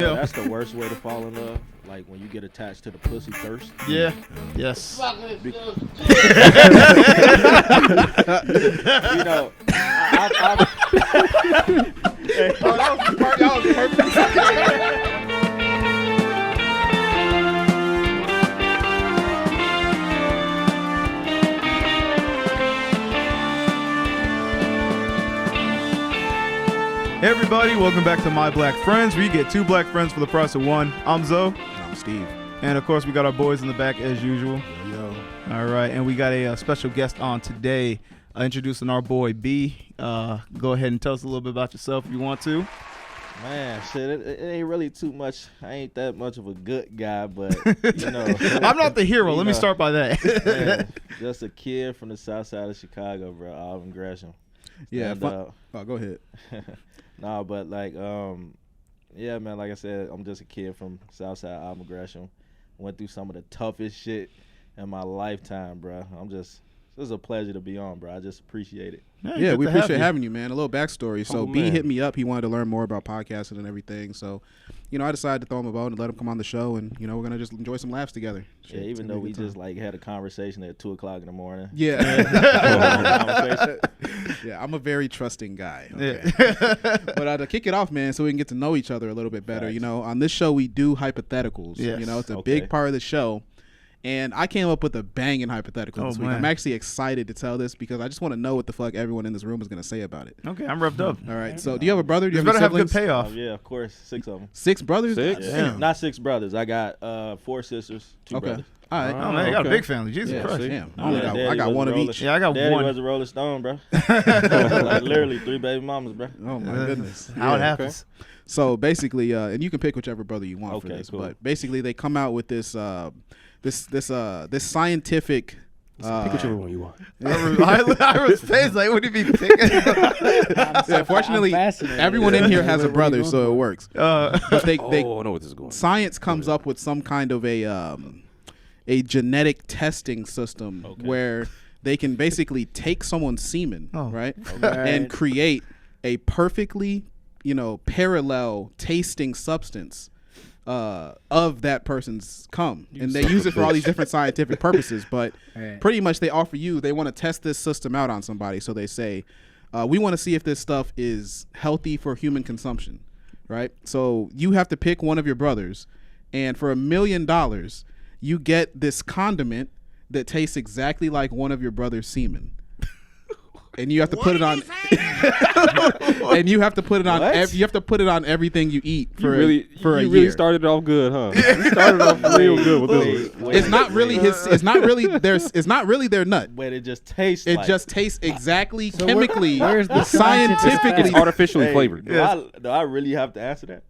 Yeah. That's the worst way to fall in love. Like when you get attached to the pussy first. Yeah. Yes. You know, that was perfect. Hey everybody, welcome back to My Black Friends, where you get two black friends for the price of one. I'm Zoe. And I'm Steve. And of course, we got our boys in the back as usual. Yo. All right, and we got a special guest on today, introducing our boy B. Go ahead and tell us a little bit about yourself if you want to. Man, shit, it ain't really too much. I ain't that much of a good guy, but, you know. I'm not the hero. Let me start by that. Man, just a kid from the south side of Chicago, bro, Alvin Gresham. Yeah. And, go ahead. Nah, but like, yeah, man, like I said, I'm just a kid from Southside Alvin Gresham. Went through some of the toughest shit in my lifetime, bro. It's a pleasure to be on, bro. I just appreciate it. Yeah, we appreciate having you, man. A little backstory. So B man. hit me up. He wanted to learn more about podcasting and everything. So, I decided to throw him a bone and let him come on the show, and we're gonna just enjoy some laughs together. Yeah, even though we just like had a conversation at 2:00 in the morning. Yeah. Yeah, I'm a very trusting guy. Okay? Yeah. But to kick it off, man, so we can get to know each other a little bit better. Right. On this show we do hypotheticals. Yes. It's a big part of the show. And I came up with a banging hypothetical this week. Man. I'm actually excited to tell this because I just want to know what the fuck everyone in this room is going to say about it. Okay, I'm revved up. All right. So, do you have a brother? Do you You better have siblings? good payoff. Oh, yeah, of course, 6 of them. 6 brothers? Six? Yeah. Not 6 brothers. I got 4 sisters, 2 brothers. All right. Oh man, you got a big family. Jesus Yeah, Christ. damn. Yeah, I got one of each. Yeah, I got Daddy one. was a Rolling Stone, bro. Like literally 3 baby mamas, bro. Oh my goodness. How it happens. So basically, and you can pick whichever brother you want for Okay, this, cool. but basically they come out with this scientific. Pick whichever one you want. Ira's face like, what do you be picking? Yeah, fortunately, everyone in here has a brother, so it works. But they I know what this is going. science comes up with some kind of a genetic testing system where they can basically take someone's semen, right, and create a perfectly, parallel tasting substance of that person's cum, and they use it for all these different scientific purposes. But pretty much, they want to test this system out on somebody. So they say, we want to see if this stuff is healthy for human consumption, right? So you have to pick one of your brothers, and for $1 million, you get this condiment that tastes exactly like one of your brother's semen. And you have to put it on. And you have to put it on. You have to put it on everything you eat for a year. You really started off good, huh? You started off real good with this. It's not really his. It's not really their. It's not really their nut. But it just tastes. It like just tastes exactly chemically, where's the scientifically. It's artificially flavored. Do I really have to answer that?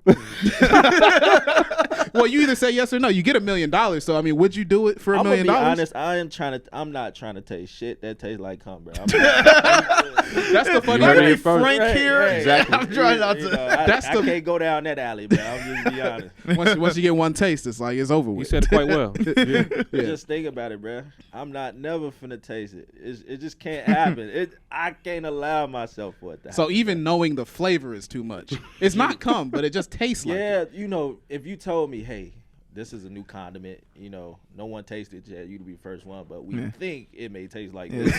Well, you either say yes or no. You get $1 million. So I mean, would you do it for $1 million? I'm gonna be honest. I'm not trying to taste shit that tastes like cum, bro. That's the funny I'm thing. gonna be frank here. Exactly. I'm trying not to. That's I can't go down that alley, bro. I'm just be honest. Once you get one taste, it's like it's over with. You said it quite well. Yeah. Just think about it, bro. I'm not never finna taste it. It just can't happen. I can't allow myself for it to happen. So even knowing the flavor is too much. It's not cum, but it just tastes like it. Yeah, if you told me, hey, this is a new condiment, no one tasted it yet, you'd be the first one, but we think it may taste like this.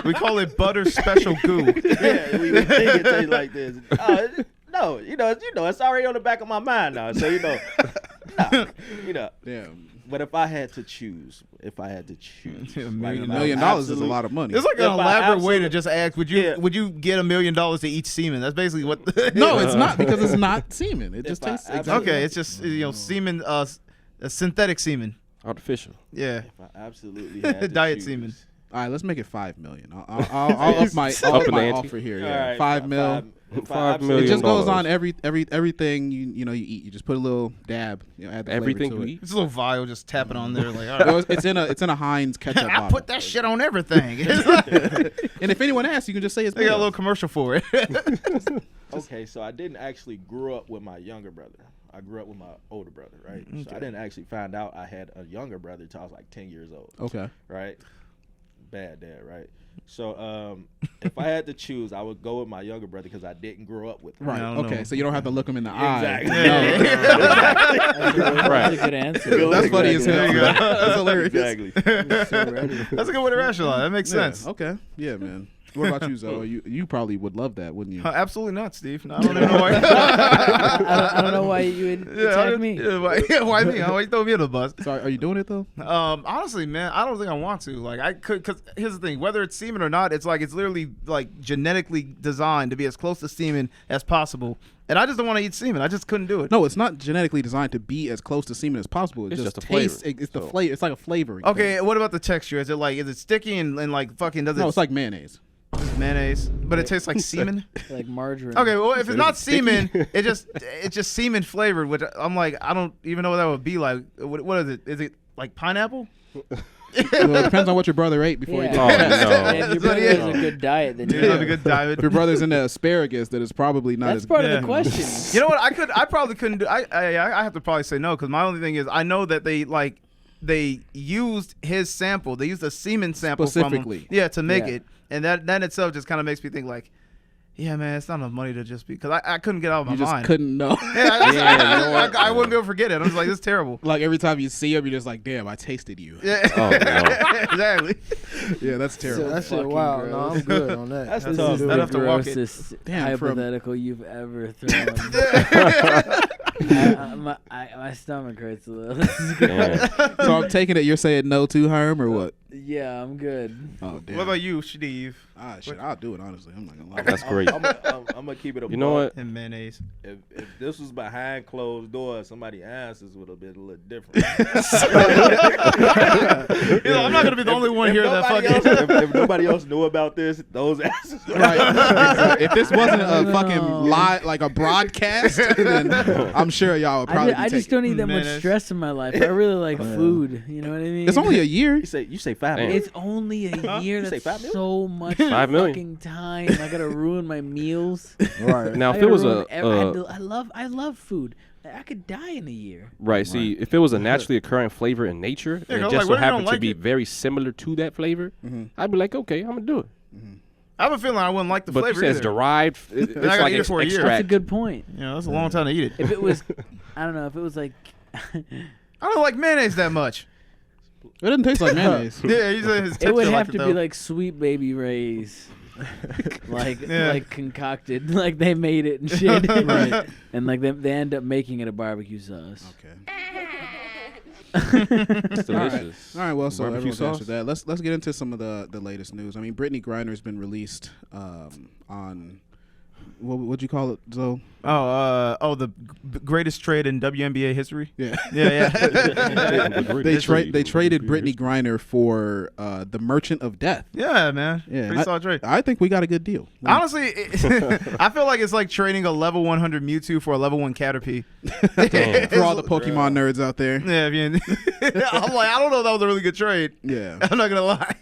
We call it butter special goo. Yeah, we think it tastes like this. No, it's already on the back of my mind now. So Damn. But if I had to choose, $1 $1 million is a lot of money. It's like an If I elaborate way to absolutely- just ask, would you get $1 million to each semen? That's basically what. No, it's not, because it's not semen. It just If I tastes absolutely- exactly. Okay, it's just semen, synthetic semen. Artificial. Yeah. If I absolutely had to Diet choose. semen. All right, let's make it $5 million. I'll up my in the ante. offer here. All Yeah, right, $5 mil. $5 It million. just goes on everything you eat. You just put a little dab. Add the Everything flavor to you it. eat. It's a little vial, just tap it on there. Like, all right. Well, it's in a Heinz ketchup I bottle. put that shit on everything. And if anyone asks, you can just say it's They got a mayo. little commercial for it. Okay, so I didn't actually grow up with my younger brother. I grew up with my older brother, right? So I didn't actually find out I had a younger brother until I was like 10 years old, Okay. right? bad dad, right? So if I had to choose, I would go with my younger brother because I didn't grow up with him. Right. Okay. So you don't have to look him in the Exactly. eye. Right. That's a good answer. That's funny as hell. There you go. That's hilarious. Exactly. That's a good way to rationalize. That makes sense. Okay. Yeah, man. What about you, Zoe? You probably would love that, wouldn't you? Absolutely not, Steve. No, I don't even know why. I don't know why you would attack me. Why me? Why you throw me in the bus? So are you doing it though? Honestly, man, I don't think I want to. Like, I could, because here's the thing: whether it's semen or not, it's literally like genetically designed to be as close to semen as possible. And I just don't want to eat semen. I just couldn't do it. No, it's not genetically designed to be as close to semen as possible. It It's just just a flavor. tastes. It's the flavor. It's like a flavoring. Okay, thing. what about the texture? Is it sticky and like fucking does it? No, it's like mayonnaise. mayonnaise, but it tastes like semen. Like margarine. Okay, well if it's not semen, it's just semen flavored, which I'm like, I don't even know what that would be like. What is it? Is it like pineapple? Well, it depends on what your brother ate before he did Oh, that. no. And if your brother has a good diet, then You have a good diet. If your brother's into asparagus, that is probably not that's as part Yeah. of the question. You know what? I probably couldn't do. I have to probably say no because my only thing is I know that they used his sample. They used a semen sample Specifically. from him, to make Yeah. it, and that itself just kind of makes me think like, yeah, man, it's not enough money to just be because I couldn't get out of my You just mind. couldn't know. I wouldn't be able to forget it. I'm just like, this is terrible. Like every time you see him, you're just like, damn, I tasted you. Yeah, Oh, no. exactly. Yeah, that's terrible. That shit, fucking wow. gross. No, I'm good on that. That's This tough. is I'd the have to walk it. grossest Damn, from- hypothetical you've ever thrown. My stomach hurts a little. This is good. Yeah. So I'm taking it you're saying no to Herm or what? Yeah, I'm good. Oh, damn. What about you, Schteve? Shit, I'll do it, honestly. I'm not going to lie. That's great. I'm gonna keep it a You know buck. what? And mayonnaise. If this was behind closed doors, somebody answers would have been a little different. I'm not gonna be the only one here that nobody fucking. else, if nobody else knew about this, those answers. Right. If this wasn't a fucking live, like a broadcast, then I'm sure y'all would probably I just don't need that much Menace. stress in my life. I really like food. You know what I mean? It's only a year. You say 5 Damn. million? It's only a year. You say That's 5 million? so much 5 million. fucking time. I gotta ruin my meals. Right. Now, I if it gotta was ruin I love food. I could die in a year. right, see, if it was a naturally occurring flavor in nature, Yeah, and like, it just what so if you don't happened to like be it? very similar to that flavor, I'd be like, okay, I'm gonna do it. I have a feeling I wouldn't like the But you flavor said it's either. derived. It's I gotta like eat it for a year. That's a extract. good point. You know, that's a long time to eat it. If it was, I don't know. If it was like, I don't like mayonnaise that much. It doesn't taste like mayonnaise. Yeah, you said his it would texture have like to it, be though. like Sweet Baby Ray's. Yeah. Like concocted, like they made it and shit, Right. And like they end up making it a barbecue sauce. Okay. It's delicious. All right. Well, so Barbecue everyone's answered sauce? that. Let's get into some of the latest news. I mean, Brittany Griner's been released on what'd you call it, Zoe? The greatest trade in WNBA history. Yeah. Yeah. They traded Brittany Griner for the Merchant of Death. Yeah, man. Yeah, Pretty solid trade. I think we got a good deal. Honestly, I feel like it's like trading a level 100 Mewtwo for a level 1 Caterpie. For all the Pokemon nerds out there. Yeah, I mean, I'm like, I don't know if that was a really good trade. Yeah. I'm not gonna lie.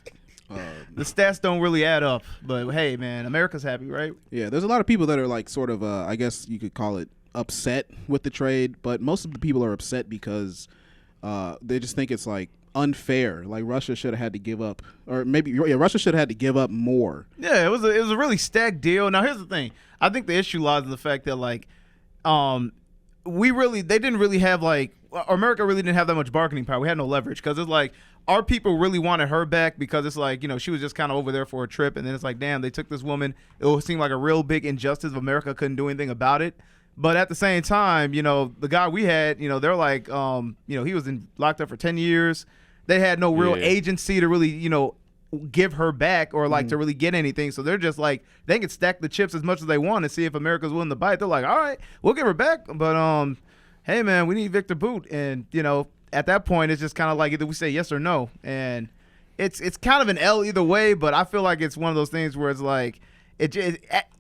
The stats don't really add up, but hey, man, America's happy, right? Yeah, there's a lot of people that are like sort of, I guess you could call it upset with the trade, but most of the people are upset because they just think it's like unfair. Like Russia should have had to give up, or maybe Russia should have had to give up more. Yeah, it was a really stacked deal. Now here's the thing: I think the issue lies in the fact that like, they didn't really have like, America really didn't have that much bargaining power. We had no leverage because it's like our people really wanted her back because it's like, you know, she was just kind of over there for a trip, and then it's like, damn, they took this woman. It would seem like a real big injustice. America couldn't do anything about it. But at the same time, you know, the guy we had, you know, they're like, you know, he was locked up for 10 years. They had no real agency to really, you know, give her back or like to really get anything. So they're just like, they can stack the chips as much as they want and see if America's willing to bite. They're like, all right, we'll give her back. But, hey, man, we need Victor Boot. And, you know, at that point, it's just kind of like either we say yes or no. And it's kind of an L either way, but I feel like it's one of those things where it's like,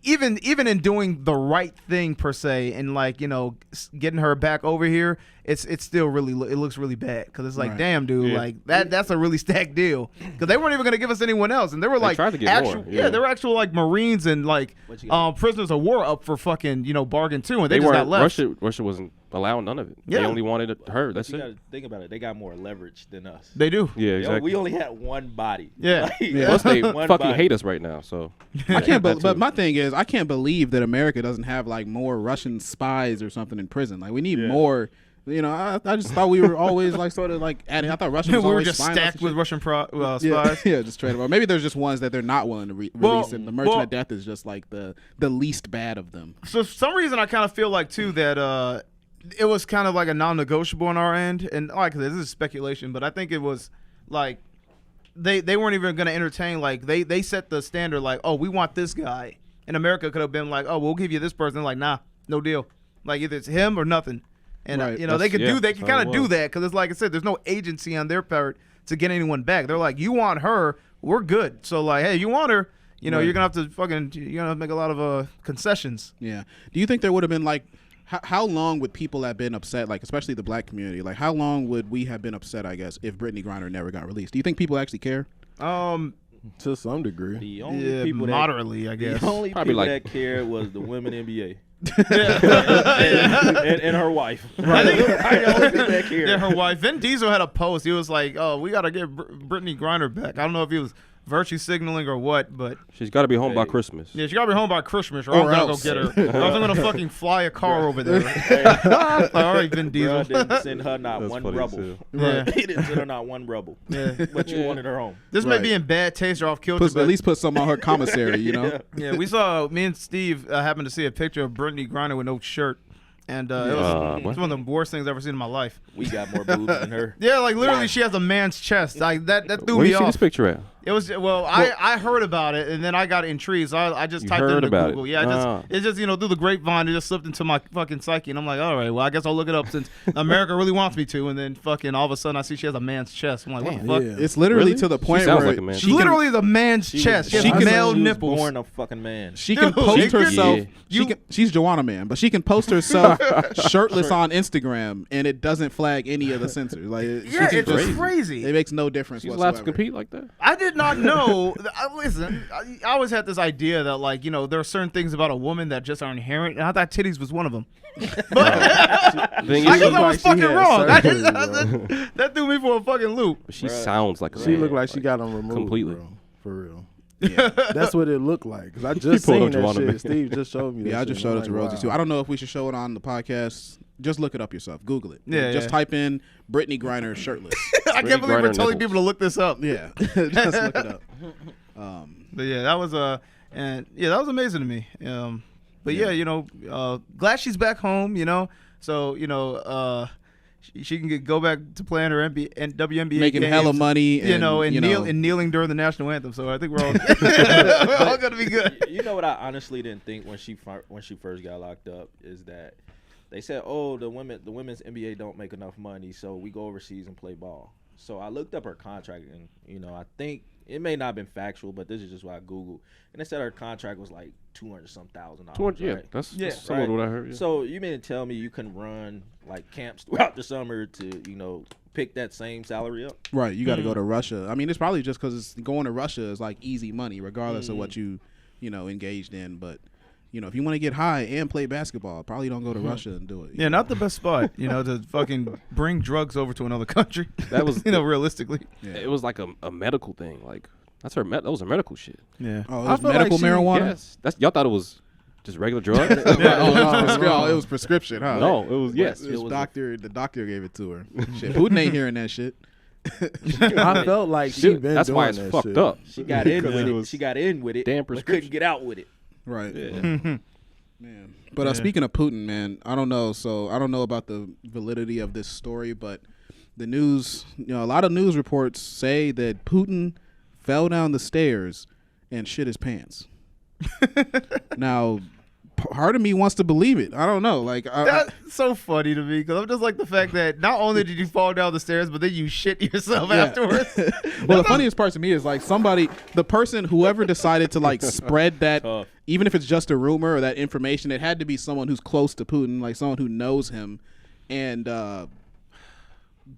even in doing the right thing per se and like, you know, getting her back over here, it's still really, it looks really bad because it's like, Right. damn, dude, like that's a really stacked deal because they weren't even gonna give us anyone else, and they were like tried to get actual, more, yeah. they were actual like Marines and like prisoners of war up for fucking, you know, bargain too, and they just got left. Russia wasn't allow none of it. Yeah. They only wanted her. That's you it. gotta think about it. They got more leverage than us. They do. Yeah, Yo, exactly. we only had one body. Yeah. Plus, they One fucking body. hate us right now. So I can't, That but too. my thing is, I can't believe that America doesn't have like more Russian spies or something in prison. Like we need more. You know, I just thought we were always like sort of like adding. I thought Russia we was were always just spying on us stacked and with shit. Russian Yeah, spies. yeah, just straight up. Or maybe there's just ones that they're not willing to release, and the Merchant of Death is just like the least bad of them. So for some reason, I kind of feel like too that it was kind of like a non-negotiable on our end, and like this is speculation, but I think it was like they weren't even going to entertain. Like they set the standard like, oh, we want this guy, and America could have been like, oh, we'll give you this person. Like, nah, no deal. Like either it's him or nothing. And Right. you know they could Yeah, they could that's how kind it of do was. that because it's like I said, there's no agency on their part to get anyone back. They're like, you want her, we're good. So like, hey, you want her, you know, Right. you're gonna have to make a lot of concessions. Yeah. Do you think there would have been like, how long would people have been upset, like especially the black community? Like how long would we have been upset, I guess, if Brittany Griner never got released? Do you think people actually care? To some degree. The only Yeah, people moderately, I guess. The only Probably people like- that cared was the women NBA. and her wife. Right. The only people that cared. Yeah, her wife. Vin Diesel had a post. He was like, "Oh, we gotta get Brittany Griner back." I don't know if he was virtue signaling or what, but she's got to be home by Hey. Christmas. yeah, she gotta be home by Christmas, or, Or I'm gonna else. go get her. I was gonna fucking fly a car over there. Like, all right, Vin Diesel. Bruh didn't send her not That's one funny as rubble. hell. Yeah. He didn't send her not one rubble. Yeah. But you wanted her home. This may Right. be in bad taste or off kilter, At but least put some on her commissary, you know? yeah, we saw me and Steve happened to see a picture of Brittany Griner with no shirt, and it was one of the worst things I've ever seen in my life. We got more boobs than her. Yeah, like literally, she has a man's chest. Like that threw Where me you see off. this picture at? It was I heard about it and then I got intrigued. So I just You typed it heard into about Google. it? Yeah, it's just through the grapevine. It just slipped into my fucking psyche, and I'm like, all right, well, I guess I'll look it up since America really wants me to. And then fucking all of a sudden, I see she has a man's chest. I'm like, what the fuck? Yeah. It's literally Really? to the She point sounds where like a man. she She's can, literally the man's chest. She she has can- male She was nipples. born a fucking man. she can Dude, post she could- herself. Yeah. She's Joanna Man, but she can post herself shirtless on Instagram, and it doesn't flag any of the censors. Like, she Yeah, can it's just- crazy. It makes no difference She's whatsoever. allowed to compete like that? I did not know. Listen, I always had this idea that, like, you know, there are certain things about a woman that just are inherent, and I thought titties was one of them. But Thing I is, guess I like was she fucking had wrong. surgery, That threw me for a fucking loop. she Bruh. sounds like a She man. looked like she got them removed. completely. Bro, for real. Yeah. That's what it looked like. Cause I just pulled seen up that Joanna shit. Man. Steve just showed me that Yeah, I shit, just and showed I'm it to like, Rosie too. wow. I don't know if we should show it on the podcast. Just look it up yourself. Google it. Yeah, Just yeah. type in Brittany Griner shirtless. I can't believe we're Griner telling nipples. people to look this up. Yeah, just look it up. But yeah, that was and yeah, that was amazing to me. But yeah, you know, glad she's back home. You know, so you know, she can go back to playing her WNBA Making games, hella money, you know, and you know, kneeling during the national anthem. So I think we're all we're all gonna be good. You know what I honestly didn't think when she first got locked up is that they said, oh, the women's NBA don't make enough money, so we go overseas and play ball. So I looked up her contract, and you know, I think it may not have been factual, but this is just what I Googled, and they said her contract was like $200,000. 200, yeah, right? that's Yeah, some of what I heard. Yeah. So you mean to tell me you can run like camps throughout the summer to, you know, pick that same salary up? right. You got to go to Russia. I mean, it's probably just because going to Russia is like easy money, regardless of what you know, engaged in. But you know, if you want to get high and play basketball, probably don't go to Russia and do it. Yeah, not the best spot, you know, to fucking bring drugs over to another country. That was you know, realistically. it was like a medical thing. Like that was a medical shit. Yeah. Oh, it I was feel like medical she- marijuana. Yes, that's y'all thought it was just regular drugs. Oh, it was prescription, huh? No, it was yes. It was was doctor. The doctor gave it to her. Shit, Putin ain't hearing that shit. I felt like she been That's doing why it's that fucked shit. up. She got in Because with it it. was She got in with it, damn but couldn't prescription. get out with it. Right. Yeah. Man. But speaking of Putin, man, I don't know. So I don't know about the validity of this story, but the news, you know, a lot of news reports say that Putin fell down the stairs and shit his pants. Now, part of me wants to believe it. I don't know. Like, That's so funny to me because I'm just like the fact that not only did you fall down the stairs, but then you shit yourself afterwards. well, the funniest part to me is like the person, whoever decided to like spread that, Tough. even if it's just a rumor or that information, it had to be someone who's close to Putin, like someone who knows him, and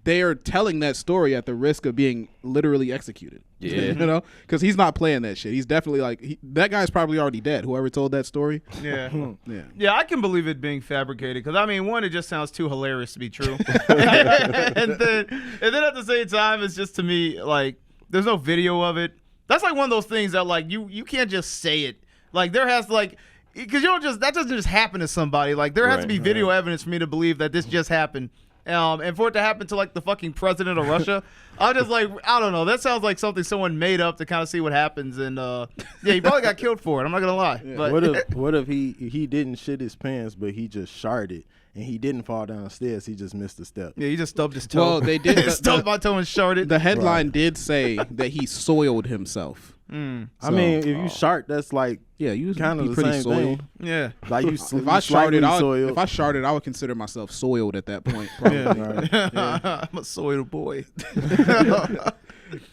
they are telling that story at the risk of being literally executed. Yeah. You know, because he's not playing that shit. He's definitely like that guy's probably already dead. Whoever told that story. Yeah. Yeah. Yeah, I can believe it being fabricated because I mean, one, it just sounds too hilarious to be true, and then at the same time, it's just to me like there's no video of it. That's like one of those things that like you can't just say it. Like there has to like because that doesn't just happen to somebody. Like there has to be video evidence for me to believe that this just happened. And for it to happen to like the fucking president of Russia, I'm just like, I don't know. That sounds like something someone made up to kind of see what happens. And yeah, he probably got killed for it. I'm not gonna lie. Yeah. But What if he didn't shit his pants, but he just sharted and he didn't fall downstairs? He just missed a step. yeah, he just stubbed his toe. Well, they did. stubbed my toe and sharded. The headline did say that he soiled himself. I mean, if you shart, that's like Yeah, you kind of the pretty same soiled. thing. Yeah. Like you, If I sharted, soiled. if I sharted, I would consider myself soiled at that point. Probably. I'm a soiled boy.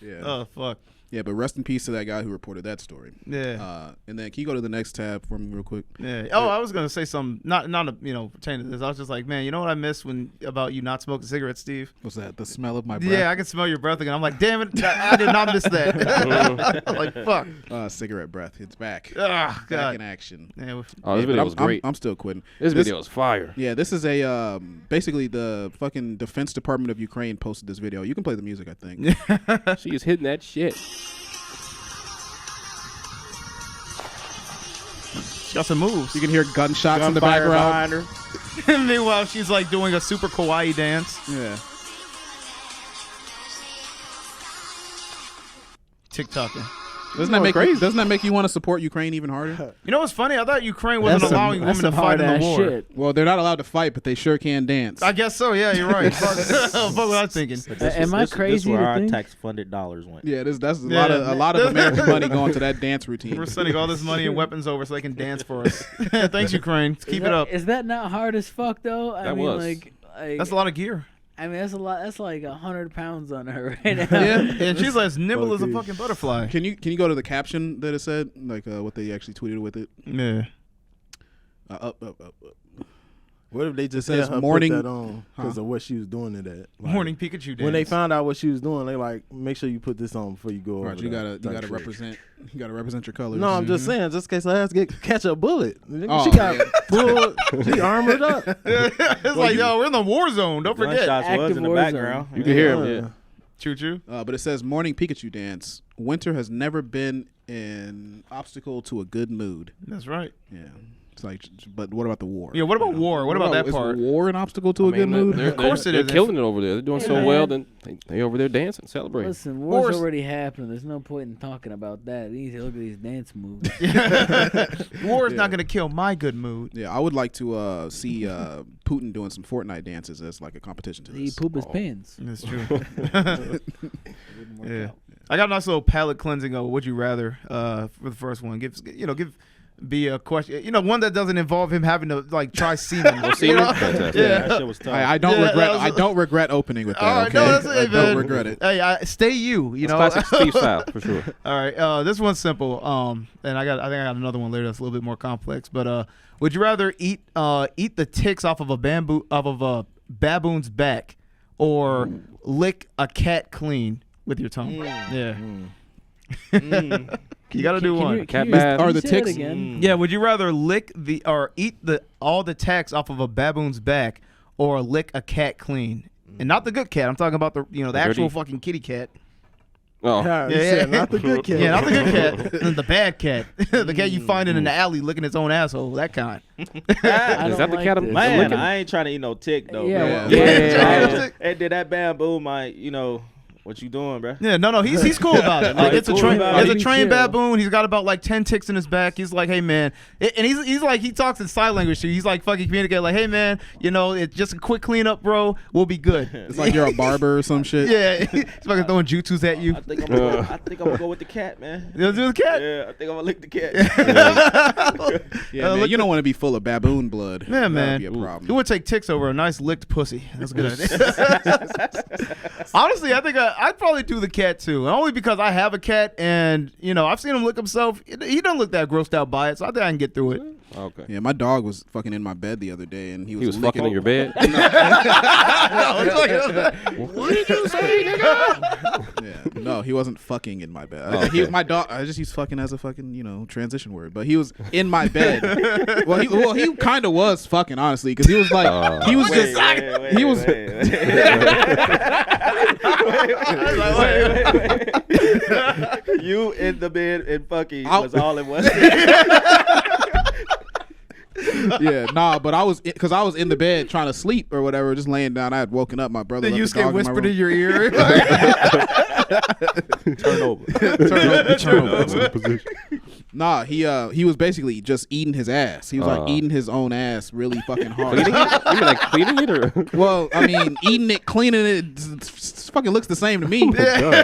Yeah. Oh fuck. Yeah, but rest in peace to that guy who reported that story. Yeah. And then can you go to the next tab for me real quick? Yeah. Oh, I was gonna say something, not pertaining to this. I was just like, man, you know what I miss about you not smoking cigarettes, Steve? What's that? The smell of my breath? Yeah, I can smell your breath again. I'm like, damn it, I did not miss that. I'm like, fuck. Cigarette breath. It's back. Ah, Back God. in action. Yeah, Oh, this Yeah, video but was great. I'm still quitting. This video was fire. Yeah, this is a basically the fucking Defense Department of Ukraine posted this video. You can play the music, I think. She is hitting that shit. got some moves. You can hear gunshots in the background. behind her. Meanwhile, she's like doing a super kawaii dance. Yeah. TikToking. Doesn't that make you want to support Ukraine even harder? You know what's funny? I thought Ukraine wasn't allowing women to fight in the war. Shit. Well, they're not allowed to fight, but they sure can dance. I guess so. Yeah, you're right. Fuck what I'm thinking. Am I crazy This where to our think? tax-funded dollars went. Yeah, that's a Yeah. lot of American money going to that dance routine. We're sending all this money and weapons over so they can dance for us. Thanks, Ukraine. Keep it up. Is that not hard as fuck though? I That mean, was. like That's a lot of gear. I mean, that's a lot. That's like 100 pounds on her right now. Yeah, and she's as nimble as a fucking butterfly. Can you go to the caption that it said, like what they actually tweeted with it? Yeah. Up. What if they just says said her morning- put that on because of what she was doing to that? Like, Morning Pikachu dance. When they found out what she was doing, they like make sure you put this on before you go over. Right, you that gotta type shit. represent your colors. No, I'm just saying, just in case her ass catch a bullet. Oh, She got full. She armored up. It's like, yo, we're in the war zone. Don't forget. Gunshots was Active in the war background. You can hear him. Yeah. Choo choo. But it says morning Pikachu dance. Winter has never been an obstacle to a good mood. That's right. Yeah. It's like, but what about the war? Yeah, what about war? What about that is part? war an obstacle to a good mood? Of course it they're is. killing it over there. They're doing so man. well. Then they over there dancing, celebrating. Listen, war's War's- already happening. There's no point in talking about that. You need to look at these dance moves. War is not going to kill my good mood. Yeah, I would like to see Putin doing some Fortnite dances as like a competition to He this. poop his pants. That's true. Yeah. I got a nice little palate cleansing of Would You Rather for the first one. Be a question, one that doesn't involve him having to like try semen. semen? You know? Fantastic. Yeah. That shit was tough. I don't Yeah, regret. that was I don't regret opening with that. All right, okay, no, that's I it, man. don't regret it. Hey, stay you. You know. Classic Steve style for sure. All right, this one's simple. And I think I got another one later that's a little bit more complex. But would you rather eat the ticks off of a baboon's back, or lick a cat clean with your tongue? Yeah. You got to do one. Cat bath. Are the say ticks- that again? Yeah, would you rather eat all the tacks off of a baboon's back, or lick a cat clean? And not the good cat. I'm talking about the actual dirty. fucking kitty cat. Oh, Yeah, you said not the good cat. Yeah, not the good cat. The bad cat. The cat you find in the alley licking its own asshole. That kind. I is don't that the like cat? this. Man, licking? I ain't trying to eat no tick though. Yeah, bro. yeah. And did that bamboo might, what you doing, bro? Yeah, no, he's cool about it. Like he's it's a cool train. about It's it. a trained Chill. baboon. He's got about like 10 ticks in his back. He's like, hey man, and he's like, he talks in sign language too. He's like fucking communicate like, hey man, it's just a quick cleanup, bro. We'll be good. It's like you're a barber or some shit. Yeah, he's fucking throwing jutsus at you. I think I'm gonna go with the cat, man. You do the cat? Yeah, I think I'm gonna lick the cat. Yeah, man, you don't want to be full of baboon blood. Yeah, That man. would be a problem. It would take ticks over a nice licked pussy. That's a good idea. Honestly, I think I'd probably do the cat too. Only because I have a cat and, I've seen him lick himself. He doesn't look that grossed out by it, so I think I can get through it. Okay. Yeah, my dog was fucking in my bed the other day, and he He was licking- fucking in your bed. What did you say, nigga? Yeah, no, he wasn't fucking in my bed. My dog. I just use fucking as a fucking transition word, but he was in my bed. He kind of was fucking, honestly, because he was like he was just he was. You in the bed and fucking was all in one. Yeah, nah, but I was in the bed trying to sleep or whatever, just laying down. I had woken up. My brother. Then you get whispered in your ear. Turn over. Turn over. Nah, he was basically just eating his ass. He was like eating his own ass really fucking hard. You mean like cleaning it or? Well, I mean, eating it, cleaning it, fucking looks the same to me. Yeah.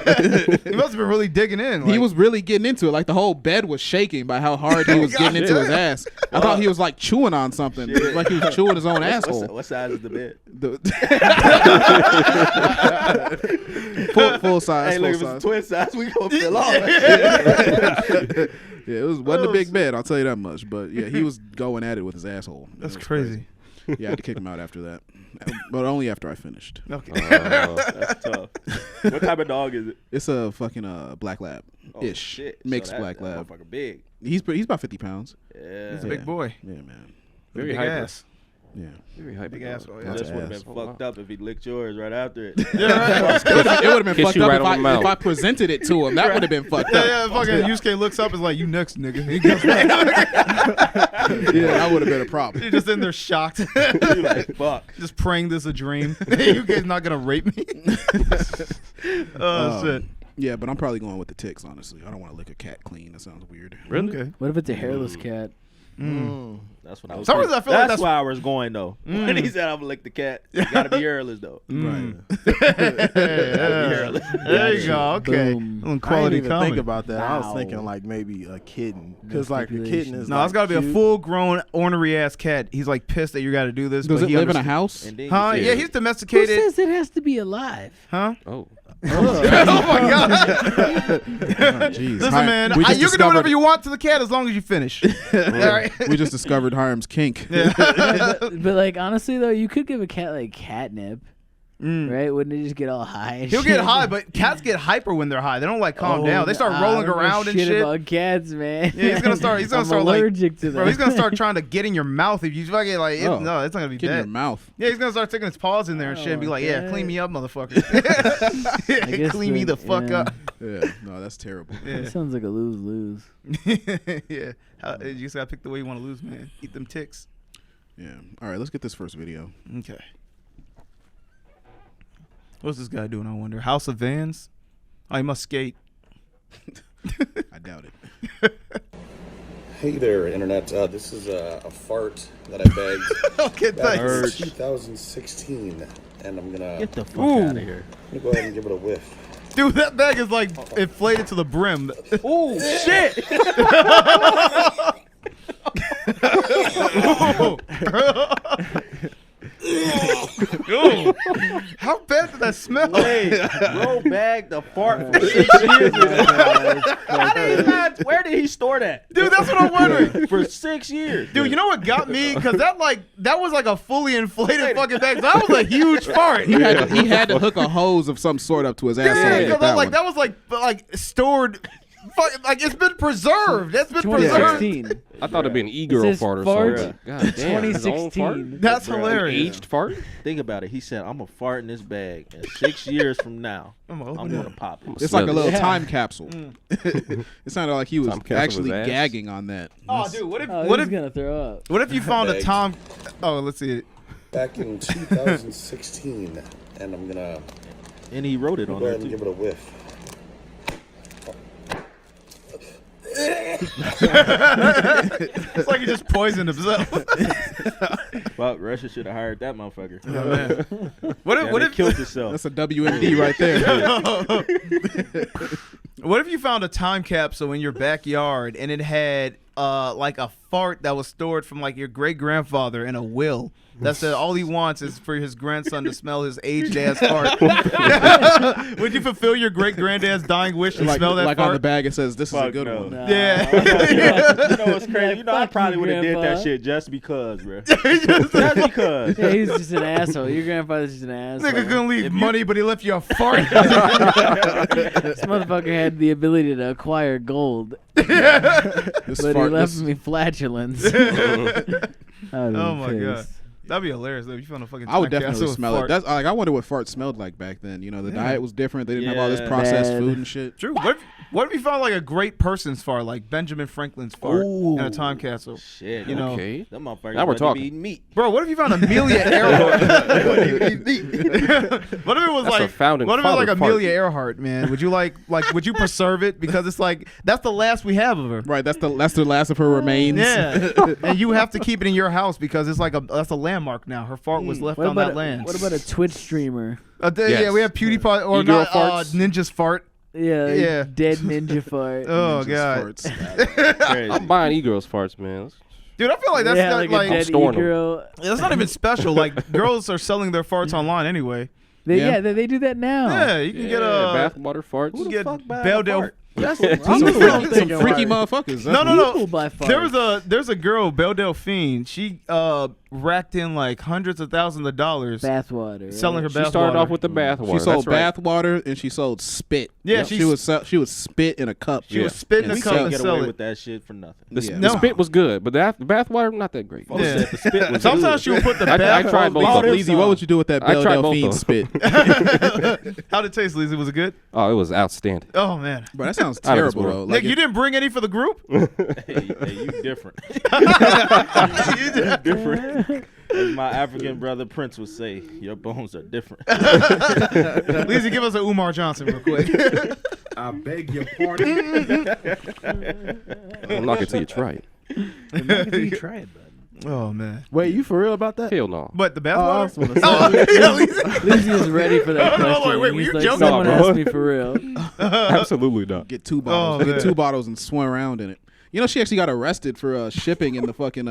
He must have been really digging in. He was really getting into it. Like the whole bed was shaking by how hard he was getting into his ass. I thought he was like chewing on something. It was like he was chewing his own asshole. What size is the bed? Full size. Hey, look, if it's twin size, we gonna fill off. Yeah, wasn't a big bed, I'll tell you that much. But yeah, he was going at it with his asshole. That's crazy. Yeah, I had to kick him out after that, but only after I finished. Okay. That's tough. What type of dog is it? It's a fucking black lab ish, mixed black lab. Motherfucker big. He's about 50 pounds. Yeah. He's a big boy. Yeah, man. Very big hyper. ass. Yeah. Very hyper. Big asshole. It Yeah. just would have been fucked up if he licked yours right after it. Yeah, right. It would have been Kiss fucked you up right on the mouth. if I presented it to him. That would have been fucked up. Yeah, fucking Yusuke looks up and is like, you next, nigga. He goes, Yeah, that would have been a problem. you're just in there shocked. You're like, fuck. Just praying this a dream. You guys not going to rape me? Shit. Yeah, but I'm probably going with the ticks, honestly. I don't want to lick a cat clean. That sounds weird. Really? Okay. What if it's a hairless cat? That's what I was. Some reason I feel like that's why I was going though. When he said I'm gonna lick the cat, you gotta be hairless though. Right. There you go. Okay. Boom. I Quality didn't even comment. think about that. I was Wow. thinking like maybe a kitten, because like a kitten is. No, like it's got to be a cute. full-grown, ornery ass cat. He's like pissed that you got to do this. Does but it he live in a understands- house? And then you Huh? said- Yeah, he's Who domesticated. says it has to be alive? Huh? Oh. Oh my god! Jeez. Listen, Hi- man, we just you can do whatever discovered- you want to the cat as long as you finish. All right. We just discovered Hiram's kink. But like honestly though, you could give a cat like catnip, right? Wouldn't it just get all high? And He'll shit? get high, but cats get hyper when they're high. They don't like calm down. They start I rolling don't know around and shit. about cats, man. Yeah, he's gonna start. He's gonna I'm start like. allergic to them. Bro, he's gonna start trying to get in your mouth if you fucking like. Oh. No, it's not gonna be Get in your dead. mouth. Yeah, he's gonna start taking his paws in there and shit and be like, "Yeah, okay. clean me up, motherfucker. guess Clean me the fuck yeah. up." Yeah. No, that's terrible. It sounds like a lose-lose. Yeah, you just gotta pick the way you want to lose, man. Eat them ticks. Yeah. All right, let's get this first video. Okay. What's this guy doing? I wonder. House of Vans. Oh, he must skate. I doubt it. Hey there, Internet. This is a fart that I bagged Okay, back in thanks. 2016, and I'm gonna Get the fuck out of here. go ahead and give it a whiff. Dude, that bag is like inflated to the brim. Oh shit! Ooh. How bad did that smell? Hey, bro, bagged the fart for 6 years. Where did he store that? Dude, that's what I'm wondering. For 6 years. Dude, you know what got me? Because that was like a fully inflated fucking bag. That was a huge fart. He had to hook a hose of some sort up to his asshole. Yeah, to get because that that one. was like stored. Like it's been preserved. That's been preserved. 2016. I thought it'd be an e-girl says fart or fart. something. God damn. his own fart? 2016. That's Bro, hilarious. Aged fart? Think about it. He said, "I'm gonna fart in this bag, and 6 years from now, I'm gonna I'm open gonna it. pop it." It's like a little Yeah. time capsule. It sounded like he was Time capsule of actually his ass. gagging on that. Oh, dude, what if Oh, what he's if gonna throw up. what if you found a Bags. Tom? Oh, let's see it. Back in 2016, and I'm gonna And he wrote it on go there ahead and too. give it a whiff. It's like he just poisoned himself. Fuck, Russia should have hired that motherfucker. What Yeah, if what they if killed himself? That's a WMD right there. what if you found a time capsule in your backyard and it had like a fart that was stored from like your great grandfather in a will, that said all he wants is for his grandson to smell his aged ass fart. Would you fulfill your great granddad's dying wish to smell that like fart? on the bag it says, "This is a good no. one." Nah. Yeah. You know what's crazy? You know, I probably would have did that Grandpa. shit just because, bro. Just because. Yeah, he's just an asshole. Your grandfather's just an asshole. Nigga couldn't leave money, but he left you a fart. This motherfucker had the ability to acquire gold, This but he fart, left this- me flatulence. Oh my god. That'd be hilarious though. If you found a fucking I would time definitely capsule with smell it. fart. That's like I wonder what fart smelled like back then. You know, the diet was different. They didn't have all this Yeah. processed Bad. food and shit. True. What if you found like a great person's fart, like Benjamin Franklin's fart in a time capsule? Shit. You know. Okay. Them motherfuckers Now we're wasn't talking. even eating meat. Bro, what if you found Amelia Earhart? What if it was That's a like founding what if it was like father fart. Amelia Earhart, man? Would you would you preserve it because it's like that's the last we have of her? Right, that's the last of her remains. Yeah, and you have to keep it in your house because it's like that's a landmark now. Her fart was left What on about that land. what about a Twitch streamer? Yeah, Yes. we have PewDiePie or E-girl not farts. Ninja's fart. Yeah, like Yeah. dead ninja fart. Oh Ninjas god, farts. Crazy. I'm buying e-girls farts, man. dude, I feel like that's yeah, not, like a dead storing them. e-girl. that's not even special. Like girls are selling their farts online anyway. Yeah. They do that now. Yeah, you can get a bath water farts. you can get fuck buys a Belle Del. fart? That's Some freaky motherfuckers. No, no. People buy farts. There's a girl, Belle Delphine. She racked in like hundreds of thousands of dollars bathwater. Right? selling her She bath started water. off with the bath water. She sold That's right. bath water and she sold spit. Yeah, she was spit in a cup. She was spitting And a We cup can't and get sell away it. with that shit for nothing. The, Yeah. the No. spit was good, but the bath water not that great. Folks Yeah. said the spit was Sometimes good. she would put the I bath. tried both Oh, of them. Leezy, what would you do with that I Belle tried both Delphine of spit? How'd it taste, Lizzie? Was it good? Oh, it was outstanding. Oh man, Bro, that sounds Out of this terrible world. though. Nick, you didn't bring any for the group. Hey, you different. Different. As my African brother Prince would say, your bones are different. Lizzie, give us an Umar Johnson real quick. I beg your pardon. I'm not until you try it. You try it, bud. Oh man, Wait, you for real about that? Hell no. but the bath Oh, I water. was gonna say. Oh, yeah, Lizzie. Lizzie is ready for that No, no, question. wait, and were he's you like, joking? someone No, bro. asked me for real. Absolutely not. get two bottles. Oh, Get man. 2 bottles and swim around in it. You know, she actually got arrested for shipping in the fucking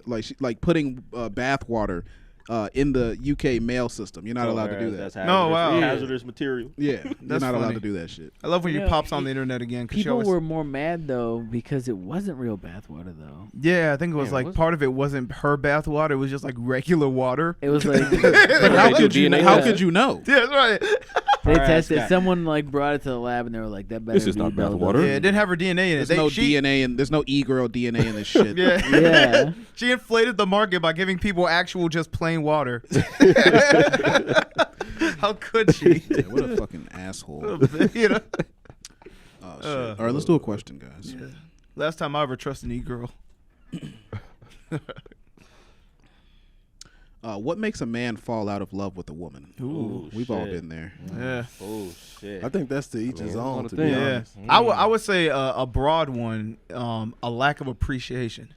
like putting bath water in the UK mail system. You're not allowed to do that. That's No, wow. hazardous material. Yeah, you're That's not allowed funny. to do that shit. I love when You you know, pops on the internet again. 'Cause she People always, were more mad though because it wasn't real bathwater though. yeah, I think it was Yeah, like was part of it wasn't her bath water. It was just like regular water. It was like But They do DNA how test. could you know? Yeah, that's right. they Alright, tested. Scott. Someone like brought it to the lab and they were like, "That better This is be not Belle bathwater. Delphine. Yeah, it didn't have her DNA in it. There's no DNA and there's no e-girl DNA in this shit. Yeah. Yeah. She inflated the market by giving people actual just plain water. How could she? Yeah, what a fucking asshole. You know? Oh shit. All right, let's do a question, guys. Last time I ever trusted an e-girl. What makes a man fall out of love with a woman? Ooh, We've all shit. been there. Yeah. Oh shit. I think that's to each his I mean, own. it's To one be of the Yeah. honest. I would say a broad one, a lack of appreciation.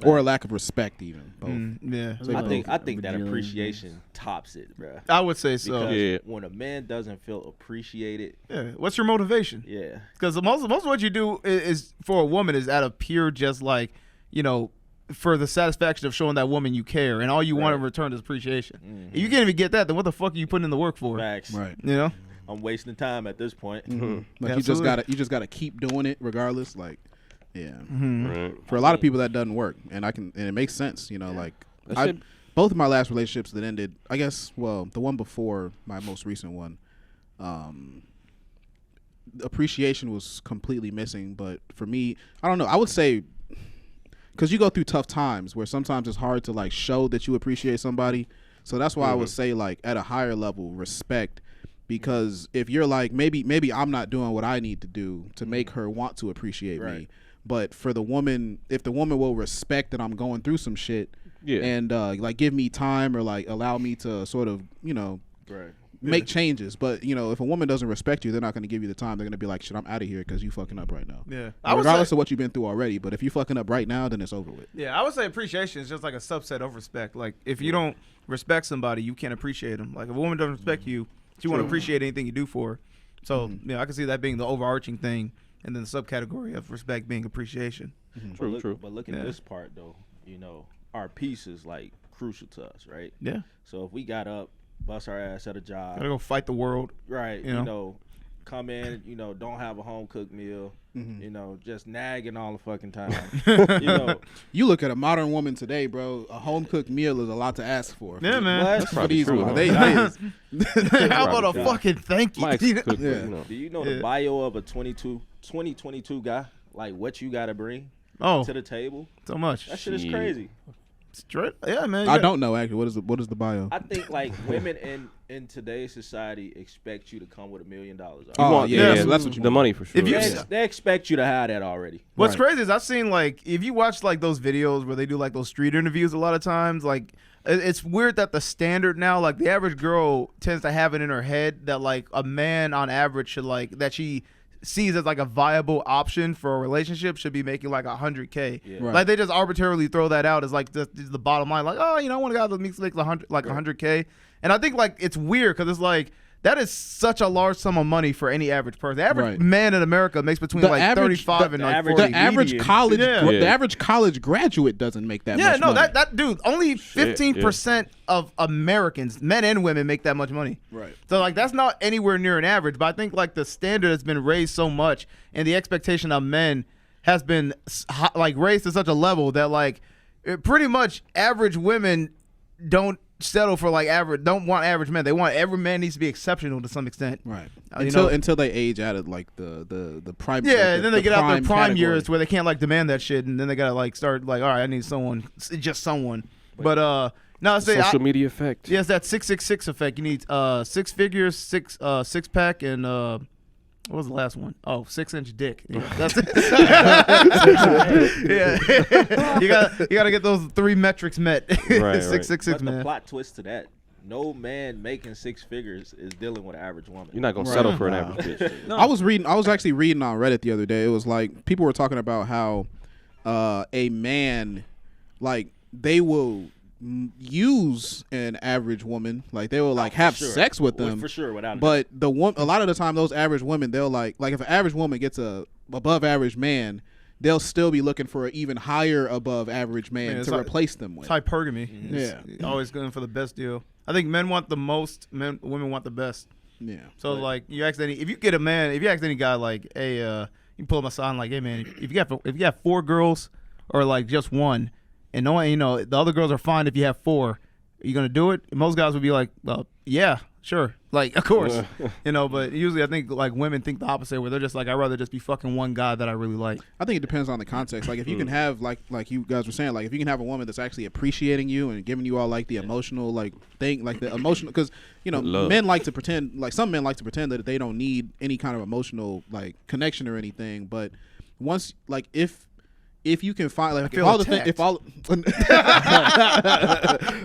Or a lack of respect, even. Both. Yeah. Say I both. think that Bajillion appreciation tops it, bro. I would say so. Because Yeah. when a man doesn't feel appreciated, Yeah. What's your motivation? yeah, Because most of what you do is for a woman is out of pure just like, you know, for the satisfaction of showing that woman you care, and all you want in Right. return is appreciation. If you can't even get that, then what the fuck are you putting in the work for? facts. Right. You know? I'm wasting time at this point. Like Absolutely. you just gotta keep doing it regardless. Like, yeah. Right. For a lot of people that doesn't work, and it makes sense. You know, like That shit- both of my last relationships that ended, I guess. Well, the one before my most recent one, appreciation was completely missing. But for me, I don't know. I would say, because you go through tough times where sometimes it's hard to like show that you appreciate somebody. So that's why I would say like at a higher level, respect. Because if you're like maybe I'm not doing what I need to do to make her want to appreciate me. Right. But for the woman, if the woman will respect that I'm going through some shit, Yeah. and like give me time or like allow me to sort of, you know, Right. make changes. But you know, if a woman doesn't respect you, they're not going to give you the time. They're going to be like, shit, I'm out of here because you fucking up right now. Yeah. Regardless of what you've been through already. But if you fucking up right now, then it's over with. Yeah, I would say appreciation is just like a subset of respect. Like if you don't respect somebody, you can't appreciate them. Like if a woman doesn't respect you, she won't appreciate anything you do for her. So yeah, I can see that being the overarching thing, and then the subcategory of respect being appreciation. True, but true. But look at Yeah. this part though. You know, our peace is like crucial to us, right? Yeah. So if we got up, bust our ass at a job, Gotta go fight the world. right? You know? Come in, don't have a home cooked meal, just nagging all the fucking time. You look at a modern woman today, bro. A home cooked meal is a lot to ask for. Yeah, man. For these true, ones. huh? How about a fucking thank you? Mike's cooked, Do you know the bio of a 2022 guy? Like what you gotta bring to the table? So much. That shit is crazy. Straight, yeah, man. I don't know actually. What is the bio? I think like women in today's society expect you to come with $1 million. Oh yeah, yeah. so that's what you the want. money for sure. If you- They expect you to have that already. What's crazy is I've seen like if you watch like those videos where they do like those street interviews a lot of times, like it's weird that the standard now, like the average girl tends to have it in her head that like a man on average should like that she sees as like a viable option for a relationship should be making like $100K. Yeah. Right. Like they just arbitrarily throw that out as like the bottom line. Like, oh, I want a guy that makes like $100K. And I think like it's weird because it's like that is such a large sum of money for any average person. The average man in America makes between The like average- 35 and like 40. The average college, Yeah. the average college graduate doesn't make that much money. that dude, only 15% of Americans, men and women, make that much money. Right. So like that's not anywhere near an average, but I think like the standard has been raised so much, and the expectation of men has been like raised to such a level that like pretty much average women don't settle for like don't want average men. They want every man needs to be exceptional to some extent. Right. You know? Until they age out of like the prime. Yeah, like, and then they get out their prime category. years where they can't like demand that shit, and then they gotta like start like, all right, I need someone, just someone. But no, Social media effect. Yes, that 666 effect. You need 6 figures, six pack, and what was the last one? Oh, 6-inch dick. Yeah, that's it. Yeah, you gotta get those 3 metrics met. Right, 666, But the man. plot twist to that, no man making 6 figures is dealing with an average woman. You're not gonna settle for an average bitch. I was actually reading on Reddit the other day. It was like people were talking about how a man, like they will use an average woman, like they will like have sex with them for sure, without but a lot of the time those average women, they'll like if an average woman gets a above average man, they'll still be looking for an even higher above average man to replace them with. It's hypergamy. Yeah. Always going for the best deal. I think men want the most, women want the best. Yeah. So like you ask if you ask any guy like, hey, you can pull up my sign like, hey man, if you got 4 girls or like just one, and no one, the other girls are fine if you have 4, are you gonna do it? And most guys would be like, well, yeah, sure, like of course, But usually I think like women think the opposite, where they're just like, I'd rather just be fucking one guy that I really like. I think it depends on the context. Like if you can have like you guys were saying, like if you can have a woman that's actually appreciating you and giving you all like the emotional like thing, like the emotional, because men like to pretend, like some men like to pretend that they don't need any kind of emotional like connection or anything. But once like if you can find like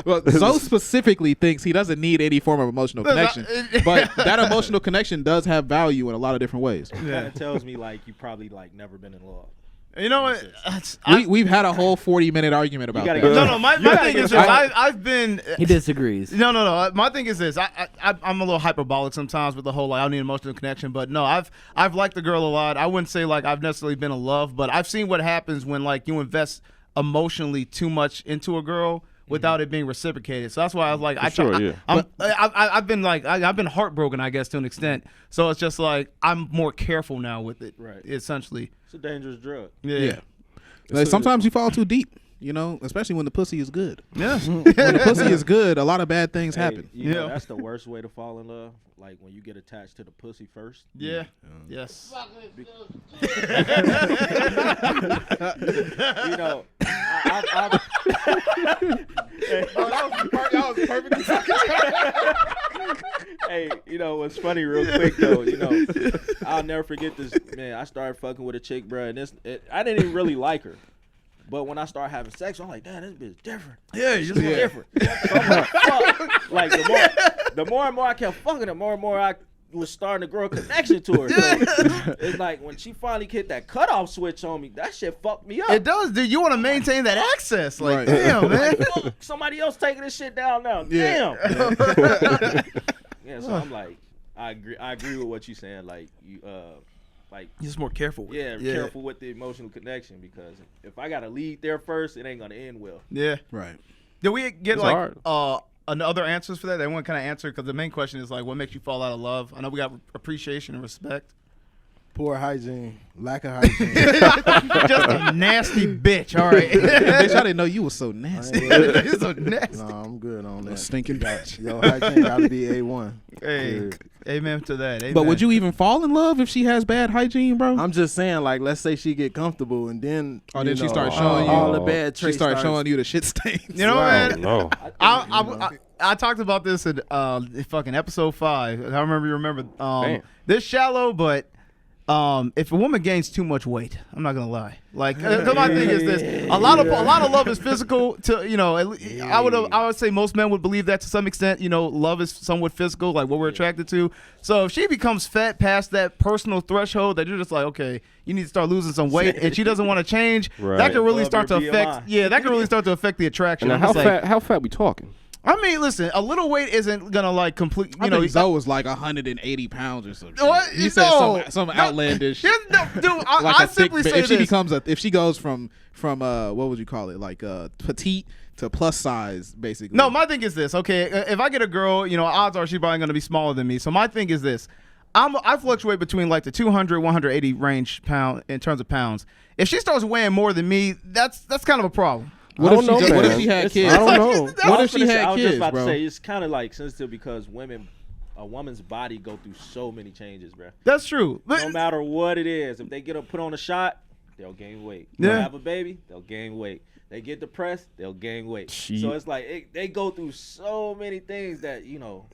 well, Zoe specifically thinks he doesn't need any form of emotional connection, but that emotional connection does have value in a lot of different ways. Kind of tells me like you probably like never been in love. You know what? We've had a whole 40-minute argument about that. No. My thing is this. I've been. He disagrees. No. My thing is this. I'm a little hyperbolic sometimes with the whole like I don't need emotional connection, but no, I've liked the girl a lot. I wouldn't say like I've necessarily been in love, but I've seen what happens when like you invest emotionally too much into a girl without it being reciprocated. So that's why I was like, I've been heartbroken, I guess, to an extent. So it's just like I'm more careful now with it. Right. Essentially. It's a dangerous drug. Yeah. Like, sometimes you fall too deep, especially when the pussy is good. Yeah. When the pussy is good, a lot of bad things happen. You know, that's the worst way to fall in love. Like when you get attached to the pussy first. Yeah. Yes. That was perfect. Hey, what's funny real quick though, I'll never forget this, man. I started fucking with a chick, bro, and I didn't even really like her. But when I started having sex, I'm like, damn, this bitch different. Yeah, She's different. So I'm like, fuck. Like the more and more I kept fucking her, more and more I was starting to grow a connection to her. So it's like when she finally hit that cutoff switch on me, that shit fucked me up. It does, dude. You want to maintain that access. Like, Right. damn, man. Like, fuck, somebody else taking this shit down now. Yeah. Damn. Yeah, so I'm like, I agree with what you're saying. Like you like You're just more careful with it. Yeah. careful with the emotional connection, because if I gotta lead there first, it ain't gonna end well. Yeah. Right. Did we get It's like hard. other answers for that? They want kind of answer because the main question is like, what makes you fall out of love? I know we got appreciation and respect. Poor hygiene, lack of hygiene. Just a nasty bitch. All right. Bitch, I didn't know you was so nasty. You're so nasty. No, I'm good on that. Stinking bitch. Yo, hygiene gotta be A1. Hey, amen to that. Amen. But would you even fall in love if she has bad hygiene, bro? I'm just saying, like, let's say she get comfortable and then Then she know, starts showing you all the bad She traits. started showing you the shit stains. You know, man. No. I talked about this in fucking episode 5. I remember. This shallow, but if a woman gains too much weight, I'm not gonna lie. Like, my thing is this: a lot of love is physical. I would say most men would believe that to some extent. You know, love is somewhat physical, like what we're attracted to. So if she becomes fat past that personal threshold, that you're just like, okay, you need to start losing some weight, and she doesn't want to change, that can really start to affect. Yeah, that can really start to affect the attraction. And how fat we talking? I mean, listen, a little weight isn't gonna like complete. I think Zoe was like 180 pounds or something. What? He said some outlandish. Dude, like I simply say if she goes from what would you call it, like petite to plus size, basically. No, my thing is this. Okay, if I get a girl, odds are she's probably gonna be smaller than me. So my thing is this: I fluctuate between like the 200, 180 range in terms of pounds. If she starts weighing more than me, that's kind of a problem. What if she had kids? I don't know. What if she had I was kids, just about bro? to say it's kind of like sensitive because a woman's body go through so many changes, bro. That's true. No matter what it is, if they put on a shot, they'll gain weight. They have a baby, they'll gain weight. They get depressed, they'll gain weight. So it's like they go through so many things that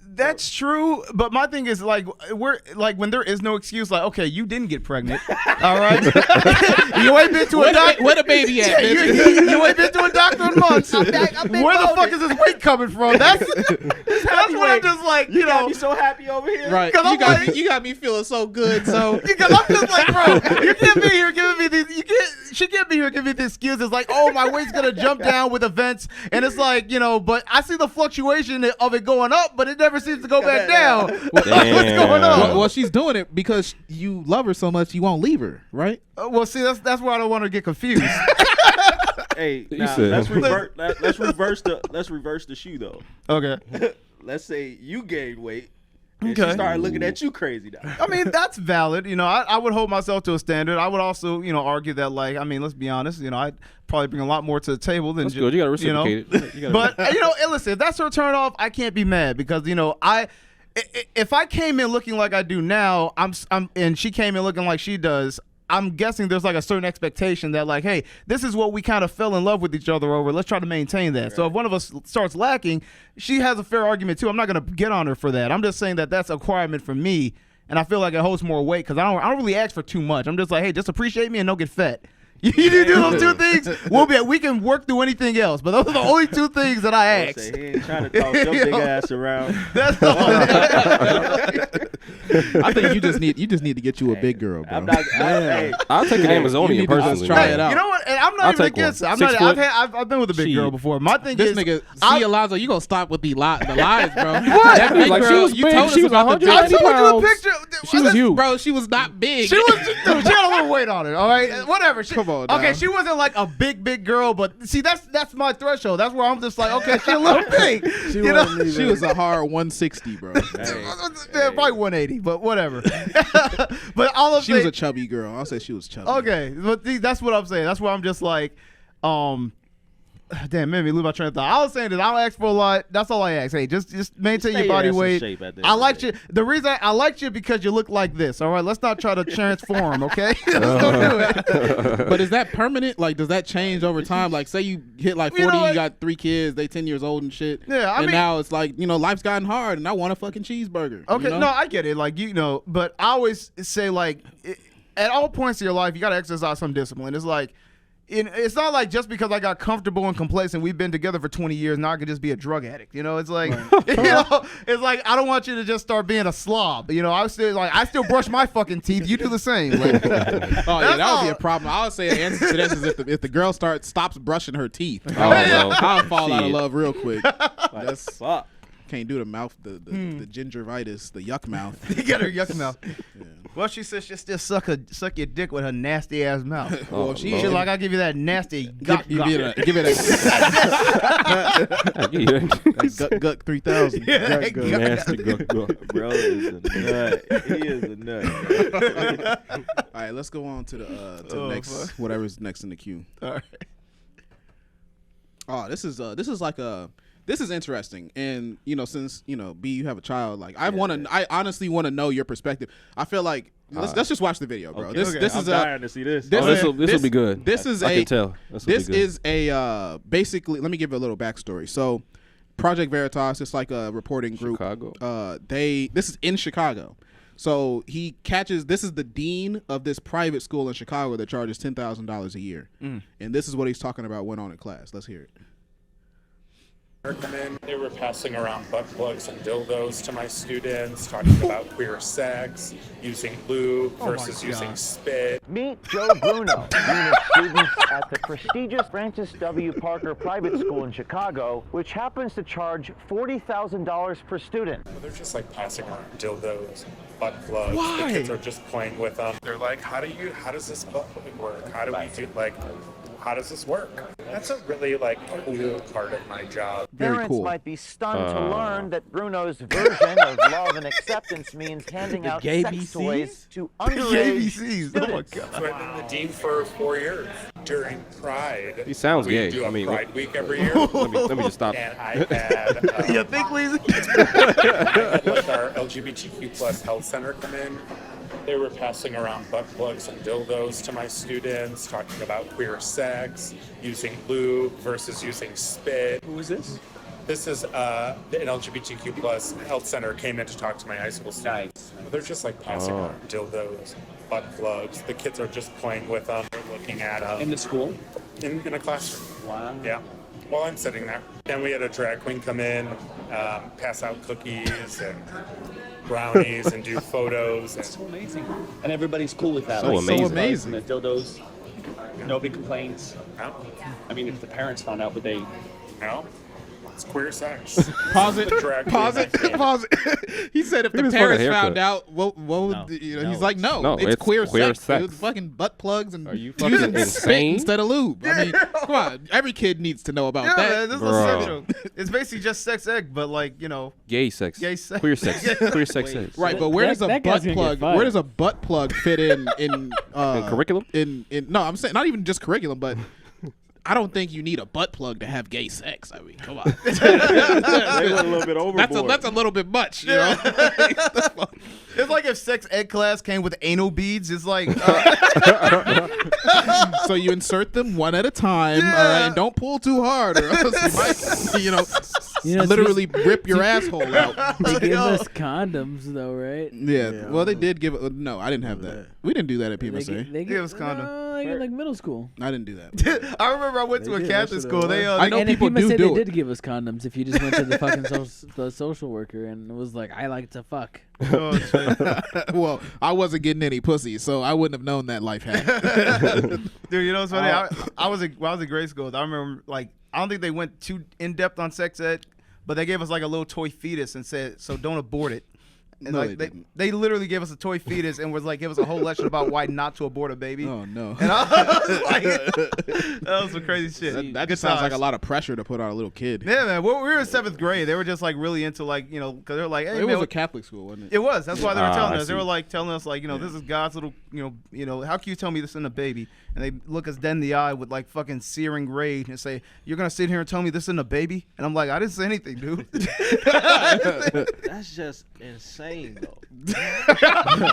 That's true, but my thing is like when there is no excuse. Like, okay, you didn't get pregnant, all right? You ain't been to a doctor. Where the baby at? You ain't been to a doctor in months. Where the fuck is this weight coming from? That's what I'm just like. You got me so happy over here, Right? You got me feeling so good. So because I'm just like, bro, you can't be here giving me these. She can't be here giving me the excuses like, oh, my weight's gonna jump down with events, and it's like, but I see the fluctuation of it going up, but it never seems to go back down. What's going on? Well, she's doing it because you love her so much you won't leave her, right? Well, see, that's where I don't want her to get confused. Hey, now, let's reverse the shoe though. Okay. Let's say you gained weight. And she started looking at you crazy now. I mean, that's valid. I would hold myself to a standard. I would also, argue that, like, I mean, let's be honest. I'd probably bring a lot more to the table than That's good. You got to reciprocate it. But listen, if that's her turn off, I can't be mad because if I came in looking like I do now, and she came in looking like she does, I'm guessing there's like a certain expectation that like, hey, this is what we kind of fell in love with each other over. Let's try to maintain that. Right. So if one of us starts lacking, she has a fair argument too. I'm not going to get on her for that. I'm just saying that that's a requirement for me, and I feel like it holds more weight because I don't really ask for too much. I'm just like, hey, just appreciate me and don't get fat. You do those two things, we can work through anything else. But those are the only two things that I ask. He ain't trying to toss your big ass around. That's all. I think you just need to get you a big girl, bro. I'll take an Amazonian personally. Try it out. You know what? And I'm not even against it. I've been with a big girl before. My thing is, nigga, Alonzo, you gonna stop with the lies, bro? What? That big like girl, she was 190 I told you a picture. She was you, bro. She was not big. She had a little weight on her. All right, whatever. Come on. Okay, now. she wasn't like a big girl, but see, that's my threshold. That's where I'm just like, okay, she a little big. She was a hard 160, bro. Probably 180, but whatever. But she was a chubby girl. I'll say she was chubby. Okay, but see, that's what I'm saying. That's where I'm just like, damn, made me lose my train of thought. I was saying that I don't ask for a lot. That's all I ask. Hey, just maintain your body weight. I liked you. The reason I liked you because you look like this. All right, let's not try to transform. Okay, let's don't do it. But is that permanent? Like, does that change over time? Like, say you hit like 40, you got 3 kids, they 10 years old and shit. Yeah, I mean, now it's like, life's gotten hard, and I want a fucking cheeseburger. Okay, no, I get it. Like, but I always say like, at all points in your life, you got to exercise some discipline. It's like. It's not like just because I got comfortable and complacent, we've been together for 20 years, now I could just be a drug addict. It's like, it's like I don't want you to just start being a slob. I still brush my fucking teeth. You do the same. Like, that would be a problem. I would say the answer to this is if the girl stops brushing her teeth. I'll fall out of love real quick. That's fuck. Can't do the mouth, the gingivitis, the yuck mouth. You got her yuck mouth. Yeah. Well, she says she'll still suck your dick with her nasty ass mouth. Well, She's like, I'll give you that nasty gut. Give it a gut 3000. Nasty guck. Bro is a nut. He is a nut. All right, let's go on to the next whatever's next in the queue. All right. Oh, this is interesting, and since B, you have a child, like I honestly want to know your perspective. I feel like let's just watch the video, bro. Okay. This I'm is dying to see this. This will be good. This is I can tell. This is a basically. Let me give you a little backstory. So, Project Veritas, it's like a reporting group. Chicago. This is in Chicago. So he catches. This is the dean of this private school in Chicago that charges $10,000 a year, and this is what he's talking about. Went on in class. Let's hear it. They were passing around butt plugs and dildos to my students, talking about queer sex, using lube versus using spit. Meet Joe Bruno, dean of students at the prestigious Francis W. Parker Private School in Chicago, which happens to charge $40,000 per student. They're just like passing around dildos, butt plugs. Why? The kids are just playing with them. They're like, how does this butt plug work? How do we do, how does this work? That's a really cool part of my job. Parents might be stunned to learn that Bruno's version of love and acceptance means handing out sex toys to underage students. Oh my God. So I've been the dean for 4 years. During Pride, He sounds we gay. do a Pride Week every year. Let me just stop. And I had You think, Weezy? I had our LGBTQ plus health center come in. They were passing around butt plugs and dildos to my students, talking about queer sex, using lube versus using spit. Who is this? This is an LGBTQ plus health center came in to talk to my high school students. They're just passing around dildos, butt plugs. The kids are just playing with them. They're looking at them. In the school? In a classroom. Wow. Yeah. While I'm sitting there. Then we had a drag queen come in, pass out cookies and brownies and do photos. That's so amazing. And everybody's cool with that. So amazing. The dildos, nobody complains. No. I mean, if the parents found out, would they? No. It's queer sex. Pause it. Drag Pause queen. it. Pause it. He said if the just want a parents haircut. found out, what would he's like, no, it's queer sex. It's fucking butt plugs and Are you fucking using spit insane? instead of lube. I mean, come on, every kid needs to know about Yeah, that. man, this is Bro. essential. It's basically just sex egg, but Gay sex. Gay sex. Queer sex. Queer sex. Ed. Right, but where does a that guy's butt gonna get plug? fired. Where does a butt plug fit in curriculum? In no, I'm saying not even just curriculum, but I don't think you need a butt plug to have gay sex. I mean, come on. They went a little bit overboard. That's a little bit much, you know. It's like if sex ed class came with anal beads. It's like So you insert them one at a time, and don't pull too hard, or else you might, literally rip your asshole out. They give us condoms, though, right? Yeah. Well, they did give. No, I didn't have that. We didn't do that at PMSA. They give us condom. like in middle school. I didn't do that. I remember I went to a Catholic school. They I know And people if you do said do they it. did give us condoms if you just went to the fucking the social worker and was like, I like to fuck. Well, I wasn't getting any pussy, so I wouldn't have known that life hack. Dude, you know what's funny? I was in grade school. I remember I don't think they went too in depth on sex ed, but they gave us like a little toy fetus and said, so don't abort it. And No, like they didn't. they literally gave us a toy fetus and was like give us a whole lesson about why not to abort a baby. Oh no. And I was like, that was some crazy shit. That Good just sounds like times. a lot of pressure to put on a little kid. Yeah, man. Well, we were in 7th grade. They were just like really into because they were like, hey, It man, was a Catholic school, wasn't it? it was. That's why they were telling I us. They see. were like telling us like, this is God's little, how can you tell me this isn't a baby? And they look us dead in the eye with like fucking searing rage and say, you're gonna sit here and tell me this isn't a baby? And I'm like, I didn't say anything, dude. That's just insane, though.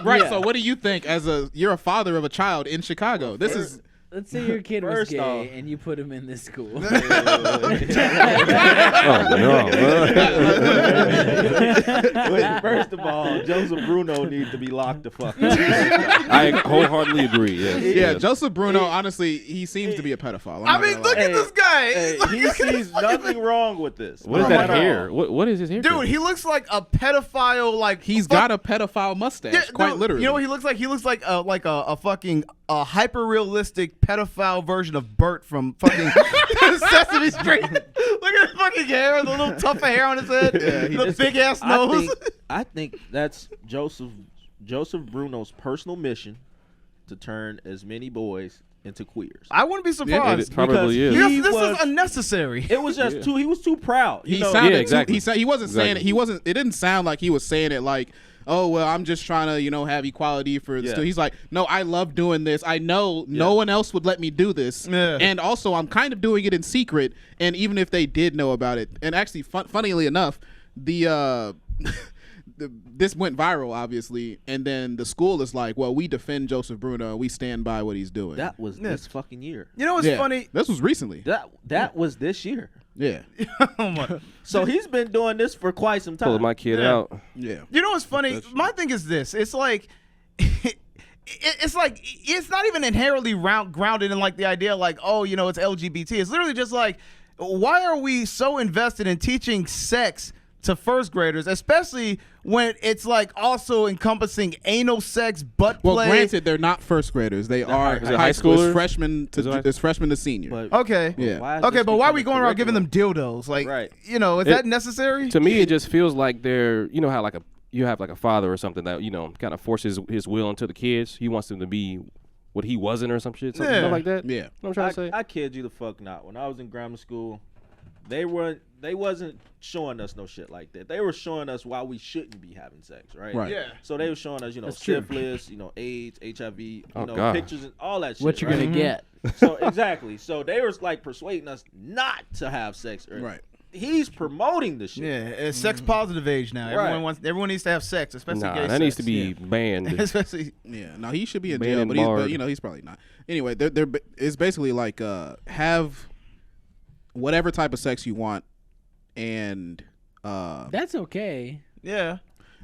Right. Yeah. So, what do you think? You're a father of a child in Chicago. This is. Let's say your kid was First gay off- and you put him in this school. Oh no. Wait, first of all, Joseph Bruno needs to be locked the fuck up. I wholeheartedly agree. Yes. Yeah, Joseph Bruno. Honestly, he seems to be a pedophile. I mean, look at this guy. Hey, he sees nothing wrong with this. What is Not that at all. hair? What is his hair? Dude, he looks like a pedophile. Like He's got a pedophile mustache, quite literally. You know what he looks like? He looks like a fucking hyper realistic pedophile version of Bert from fucking Sesame Street. Look at his fucking hair, the little tuft of hair on his head, the big ass nose. I think that's Joseph Joseph Bruno's personal mission to turn as many boys into queers. I wouldn't be surprised. It probably is. This is unnecessary. It was just too. He was too proud. He know? sounded exactly. He wasn't saying it. He wasn't. It didn't sound like he was saying it like, oh well, I'm just trying to have equality for the. He's like, no, I love doing this. I know no one else would let me do this, and also I'm kind of doing it in secret. And even if they did know about it, and actually, funnily enough, this went viral, obviously, and then the school is like, well, we defend Joseph Bruno. We stand by what he's doing. That was this fucking year. You know what's funny? This was recently. That was this year. Yeah. Oh my. So he's been doing this for quite some time. Pulling my kid out. Yeah. You know what's funny? My thing is this. It's like it's like it's not even inherently grounded in like the idea like, oh, it's LGBT. It's literally just like, why are we so invested in teaching sex to first graders, especially when it's like also encompassing anal sex, butt play? Well, granted, they're not first graders. They are high schoolers. It's freshman to senior. But Okay. Yeah. Okay, but why are we going around giving them dildos? Like, is that necessary? To me, it just feels like they're, how you have like a father or something that, kind of forces his will into the kids. He wants them to be what he wasn't or some shit, stuff like that. Yeah. You know what I'm trying to say? I kid you the fuck not. When I was in grammar school, they wasn't showing us no shit like that. They were showing us why we shouldn't be having sex, right? Right. Yeah. So they were showing us, That's true. syphilis, AIDS, HIV, God. pictures and all that shit. What you're right? gonna get? So exactly. So they was like persuading us not to have sex. Right. He's promoting the shit. Yeah, it's sex positive age now. Right. Everyone needs to have sex, especially gay that sex. needs to be banned. Especially No, he should be in Banned jail, and but barred. he's probably not. Anyway, it's basically like have whatever type of sex you want, and That's okay yeah.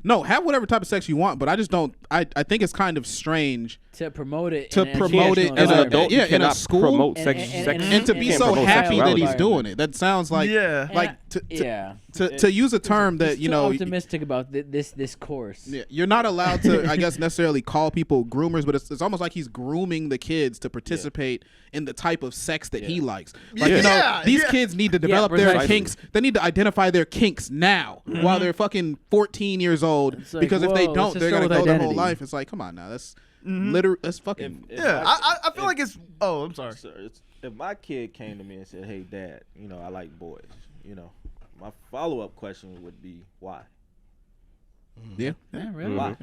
no, have whatever type of sex you want. But I just don't. I think it's kind of strange to promote it. to in an promote it educational as an environment. adult. You In a cannot school, promote And- sex, and- sex and to be can't so promote happy that he's sexuality. doing it. That sounds like Yeah. like Yeah. to use a term that He's too optimistic about this course. Yeah, you're not allowed to, I guess, necessarily call people groomers, but it's almost like he's grooming the kids to participate in the type of sex that he likes. Like, these kids need to develop their precisely. kinks. They need to identify their kinks now while they're fucking 14 years old. It's like, Because if they whoa, don't, let's they're just going go to with go their whole identity. life. It's like, come on now. That's literally, that's fucking. Yeah, I feel like it's. Oh, I'm sorry. If my kid came to me and said, "Hey, Dad, I like boys," my follow-up question would be, "Why? Yeah. Yeah, really. Why?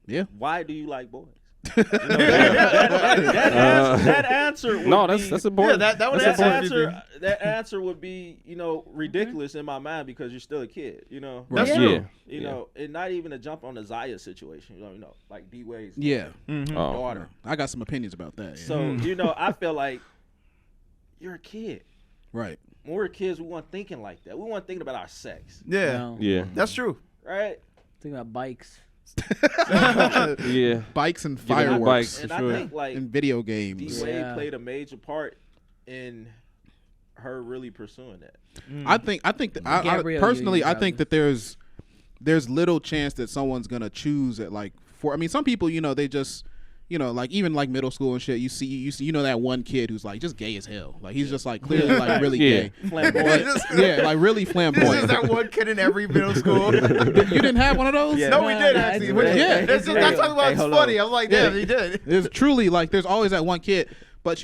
Yeah. Why do you like boys?" That answer would No, be, that's important. Yeah, that would that answer. answer would be, ridiculous in my mind because you're still a kid, That's Yeah. true. and not even to jump on the Zaya situation, like D Wade's Yeah. daughter. I got some opinions about that. Yeah. So, I feel like you're a kid. Right. When we're kids, we weren't thinking like that. We weren't thinking about our sex, Yeah, No. Yeah. that's true. right? Think about bikes. Yeah. Bikes and Get into fireworks bikes. And For I sure. think like and video D games. Wade Yeah. played a major part in her really pursuing that. I think that I Gabrielle personally Union, I think that there's little chance that someone's gonna choose it like for. I mean, some people they just like even like middle school and shit. You see that one kid who's like just gay as hell. Like he's just like clearly like really Yeah. gay. Flamboyant. Yeah, like really This is flamboyant. that one kid in every middle school. You didn't have one of those? Yeah. No, we did Nah, actually. it's We- real. Yeah. That's It's that's real. why it's hold funny. on. I'm like, Yeah. damn, he did. There's truly like there's always that one kid, but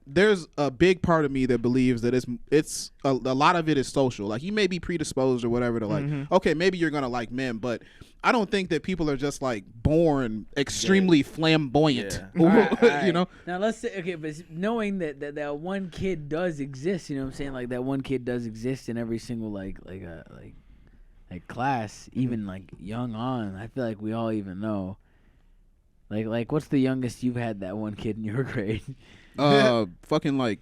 there's a big part of me that believes that it's a lot of it is social. Like you may be predisposed or whatever to like, okay, maybe you're gonna like men, but I don't think that people are just like born extremely flamboyant. Yeah. Alright. Now let's say but knowing that one kid does exist, you know what I'm saying? Like that one kid does exist in every single like class, even like young on. I feel like we all even know. Like what's the youngest you've had that one kid in your grade? Fucking like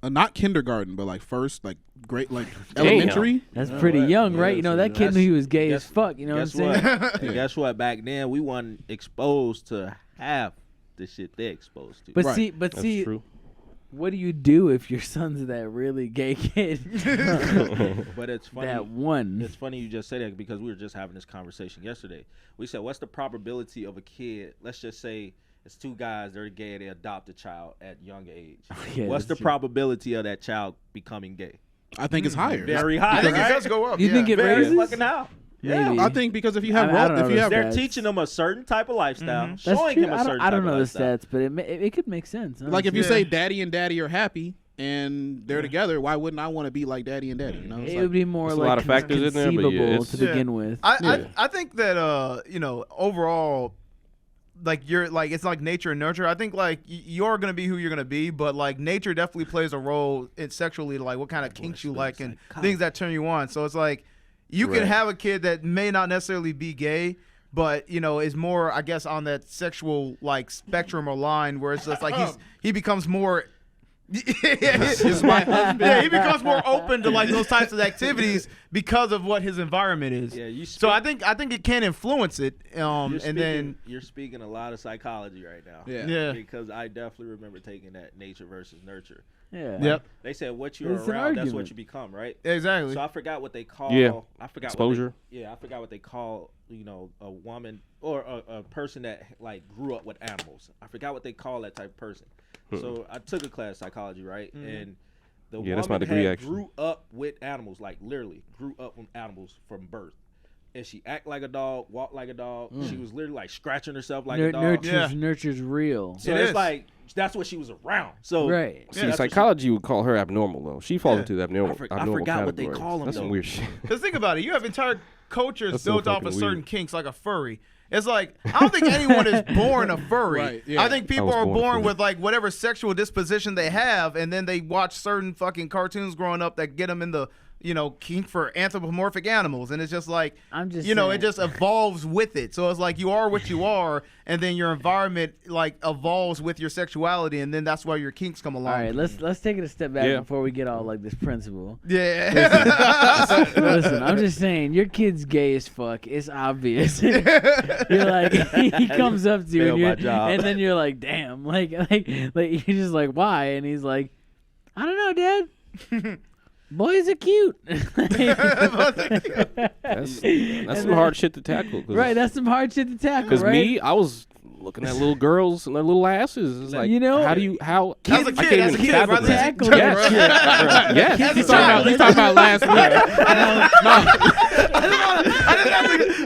not kindergarten, but like first, like grade, like Damn. elementary. That's pretty young, right? Yeah, That kid knew he was gay guess- as fuck. You know what I'm Guess saying? what? And guess what? Back then, we weren't exposed to half the shit they're exposed to. But Right. That's see, true. what do you do if your son's that really gay kid? But it's funny. That one. It's funny you just say that because we were just having this conversation yesterday. We said, what's the probability of a kid? Let's just say it's two guys, they're gay, they adopt a child at young age. Yeah, What's the that's true. probability of that child becoming gay? I think it's higher. Very high. I think right? it does go up. You think it Very raises? fucking high. Yeah, Maybe. I think because if you have I don't know if you the have they're stats. teaching them a certain type of lifestyle, That's showing true. him a certain I don't type know of the lifestyle. stats, but it could make sense. like if you Yeah. say daddy and daddy are happy and they're together, why wouldn't I want to be like daddy and daddy? You know, it's it like, would be more there's a like lot of factors in there, but yeah, conceivable it's- to begin with. I think that overall, like it's like nature and nurture. I think like you're gonna be who you're gonna be, but like nature definitely plays a role in sexually, like what kind of kinks you like and things that turn you on. So it's like you can have a kid that may not necessarily be gay, but is more, I guess, on that sexual like spectrum or line where it's just like he becomes more. It's my husband. Yeah, he becomes more open to like those types of activities because of what his environment is. Yeah, so I think it can influence it. You're speaking a lot of psychology right now. Yeah. Because I definitely remember taking that nature versus nurture. Yeah. Yep. They said what you're It's an around, that's argument. what you become, right? Exactly. So I forgot what they call. Yeah. I forgot Exposure. I forgot what they call. A woman or a person that like grew up with animals. I forgot what they call that type of person. So I took a class psychology, right? And the woman that's my degree, had actually. grew up with animals, like literally grew up with animals from birth. And she act like a dog, walk like a dog. She was literally like scratching herself like a dog. Nurture's real. So it's like that's what she was around. So Right. See, psychology would call her abnormal though. She falls into the abnormal. I forgot what they category. call them, That's some though. weird shit. Because think about it, you have entire cultures That's so built off fucking of certain weird. kinks, like a furry. It's like I don't think anyone is born a furry. Right, yeah. I think people was are born a born furry. with like whatever sexual disposition they have, and then they watch certain fucking cartoons growing up that get them in the kink for anthropomorphic animals, and it's just like I'm just it saying. just evolves with it. So it's like you are what you are, and then your environment like evolves with your sexuality, and then that's why your kinks come along. All right, let's take it a step back Yeah. before we get all like this principle. Yeah. Listen, I'm just saying, your kid's gay as fuck. It's obvious. You're like, he comes up to you, Failed my and, job. and then you're like, damn, like you're just like, why? And he's like, I don't know, Dad. Boys are cute. That's some hard shit to tackle. Right, that's some hard shit to tackle. Because right? me, I was looking at little girls and their little asses. It's like, how? As a kid, I can't even fathom that. tackle Yes. that shit. Yes. He's talking about last week.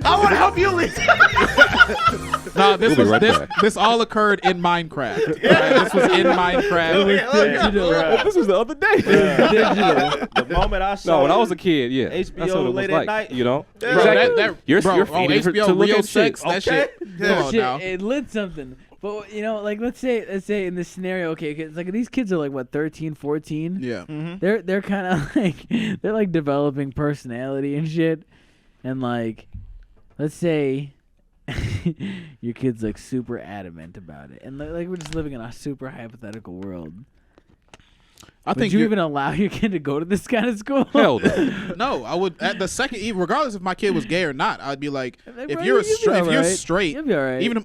I want to help you, Lisa. No, this We'll be was right back. this all occurred in Minecraft. Right? This was in Minecraft. This was the other day. the moment I saw No, when I was a kid, yeah. HBO that's what it was late at like, night. You know? Bro, Exactly. that- You're bro, feeding on HBO to look Real at shit. Sex, that shit. Come on Shit, now. it lit something. But like let's say in this scenario, okay, 'cause, like these kids are like what 13, 14. Yeah. They're kind of like they're like developing personality and shit, and like let's say your kid's like super adamant about it, and like we're just living in a super hypothetical world. I think Would you you're- even allow your kid to go to this kind of school? Hell no. No, I would at the second, regardless if my kid was gay or not, I'd be like, Like, if bro, you're you'll be if you're alright. straight, You'll be alright. even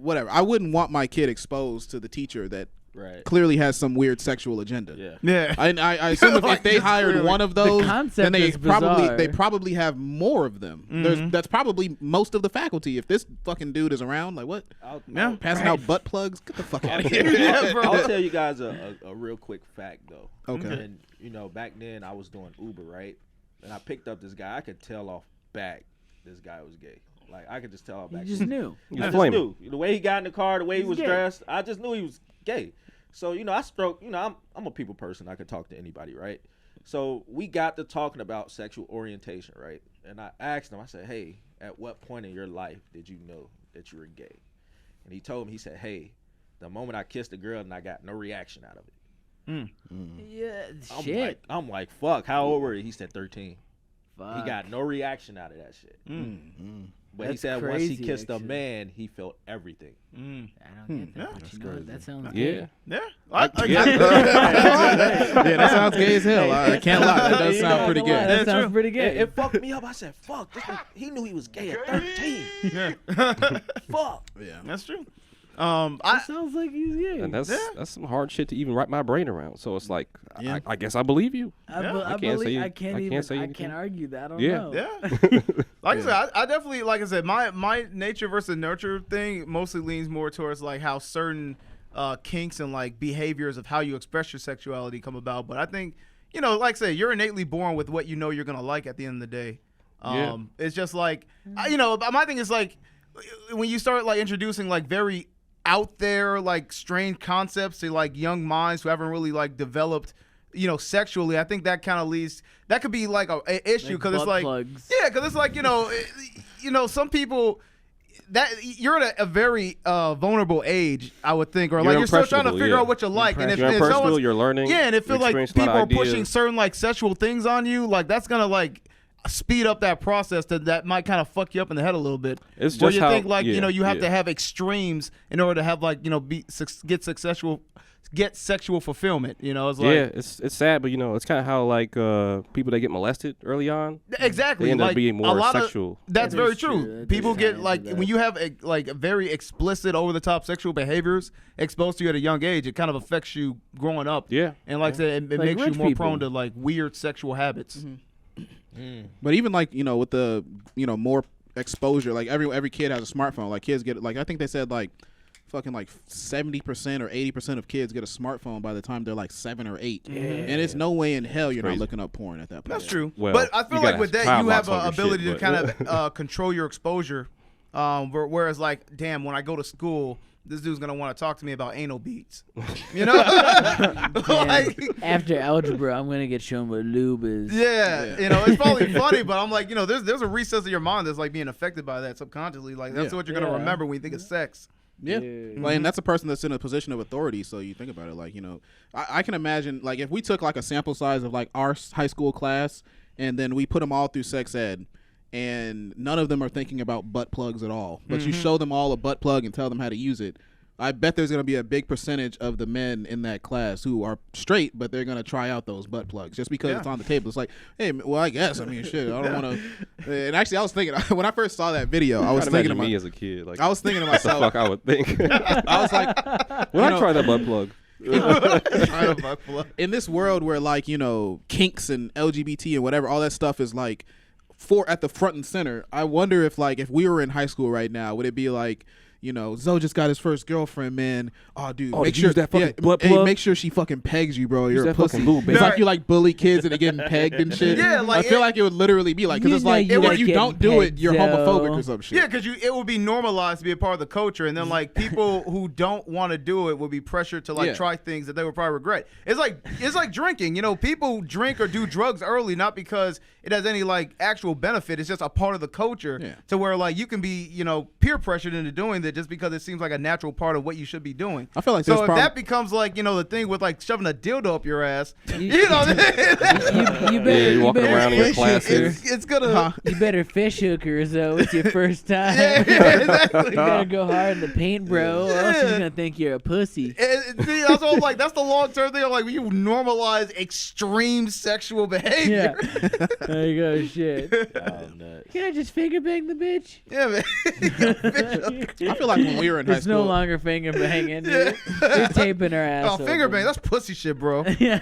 whatever. I wouldn't want my kid exposed to the teacher that Right. clearly has some weird sexual agenda. Yeah. Yeah. I assume if Like, they it's hired clearly- one of those, concept then they is bizarre. probably have more of them. That's probably most of the faculty. If this fucking dude is around, like what? Yeah. Passing out butt plugs? Get the fuck out of here. I'll tell you guys a real quick fact though. Okay. And back then I was doing Uber, right? And I picked up this guy. I could tell off back this guy was gay. Like I could just tell off You back. just knew. I just knew. The way he got in the car, the way he was gay. dressed, I just knew he was gay. So, I stroke, I'm a people person. I could talk to anybody, right? So we got to talking about sexual orientation, right? And I asked him, I said, hey, at what point in your life did you know that you were gay? And he told me, he said, hey, the moment I kissed a girl and I got no reaction out of it. Yeah, I'm shit. like, fuck, how old were you? He said 13. Fuck. He got no reaction out of that shit. But he That's said once he crazy, kissed a actually. man, he felt everything. I don't get that. But that sounds Yeah. Yeah. Yeah, that sounds gay as hell. I can't lie. That does sound pretty Yeah, gay. that sounds pretty gay. It fucked me up. I said, fuck. He knew he was gay at 13. Fuck. Yeah. That's true. That sounds like he's gay. And that's some hard shit to even wrap my brain around. So it's like, Yeah. I guess I believe you. I can't say- I can't I even. can't say I anything. can't argue that. I don't Yeah. know. Yeah. Like I said, I definitely, like I said, my nature versus nurture thing mostly leans more towards like how certain kinks and like behaviors of how you express your sexuality come about. But I think, like I said, you're innately born with what you know you're going to like at the end of the day. It's just like, my thing is like, when you start like introducing like very out there, like strange concepts to like young minds who haven't really like developed, sexually, I think that kind of leads, that could be like a issue because it's like, because it's like, some people that you're at a very vulnerable age, I would think, or like you're still trying to figure out what you like, and if someone's, you're learning, and it feels like people are pushing certain like sexual things on you, like that's gonna like speed up that process that might kind of fuck you up in the head a little bit. It's where just you think like you have to have extremes in order to have like get sexual fulfillment. It's like it's sad, but it's kind of how like people that get molested early on, exactly, they end like, up being more sexual. That's very true. People get like when you have like very explicit, over the top sexual behaviors exposed to you at a young age, it kind of affects you growing up. Yeah, and like I said, it makes you more prone to like weird sexual habits. Mm-hmm. But even like with the more exposure, like every kid has a smartphone. Like kids get like I think they said like fucking like 70% or 80% of kids get a smartphone by the time they're like 7 or 8, and it's no way in hell you're not looking up porn at that point. That's true. Well, but I feel like with that you have an ability to kind of control your exposure. Whereas like, damn, when I go to school, this dude's gonna want to talk to me about anal beads. Like, after algebra, I'm gonna get shown what lube is. Yeah, it's probably funny, but I'm like, there's a recess of your mind that's like being affected by that subconsciously. Like that's what you're gonna remember when you think of sex. Yeah. Like, and that's a person that's in a position of authority. So you think about it, like I can imagine like if we took like a sample size of like our high school class and then we put them all through sex ed. And none of them are thinking about butt plugs at all. But you show them all a butt plug and tell them how to use it. I bet there's going to be a big percentage of the men in that class who are straight, but they're going to try out those butt plugs just because it's on the table. It's like, hey, well, I guess. I mean, shit, I don't want to. And actually, I was thinking, when I first saw that video, I was thinking of me as a kid. Like, I was thinking to myself. What the fuck I would think. I was like, when I try that butt plug. In this world where, like, kinks and LGBT and whatever, all that stuff is like, at the front and center, I wonder if like if we were in high school right now, would it be like, Zoe just got his first girlfriend, man. Oh, dude, make sure that fucking butt plug? Hey, make sure she fucking pegs you, bro. You're a pussy. It's like you like bully kids and they're getting pegged and shit. Yeah, like I feel like it would literally be like, because it's like if you don't do it, you're homophobic or some shit. Yeah, because it would be normalized to be a part of the culture, and then like people who don't want to do it would be pressured to like try things that they would probably regret. It's like drinking. People drink or do drugs early not because it has any like actual benefit. It's just a part of the culture to where like you can be peer pressured into doing that just because it seems like a natural part of what you should be doing. I feel like so if that becomes like the thing with like shoving a dildo up your ass, you better walking around in your classes. It's gonna. You better fish hookers though. It's your first time. Exactly. You better go hard in the paint, bro. Or else he's gonna think you're a pussy. See, that's all. Like that's the long term thing. Like when you normalize extreme sexual behavior. Yeah. There you go. Shit. Oh, nuts. Can I just finger bang the bitch? Yeah, man. I feel like when we were in high It's school, no longer finger banging, dude. You're taping her ass. Oh, finger bang. That's pussy shit, bro. Yeah.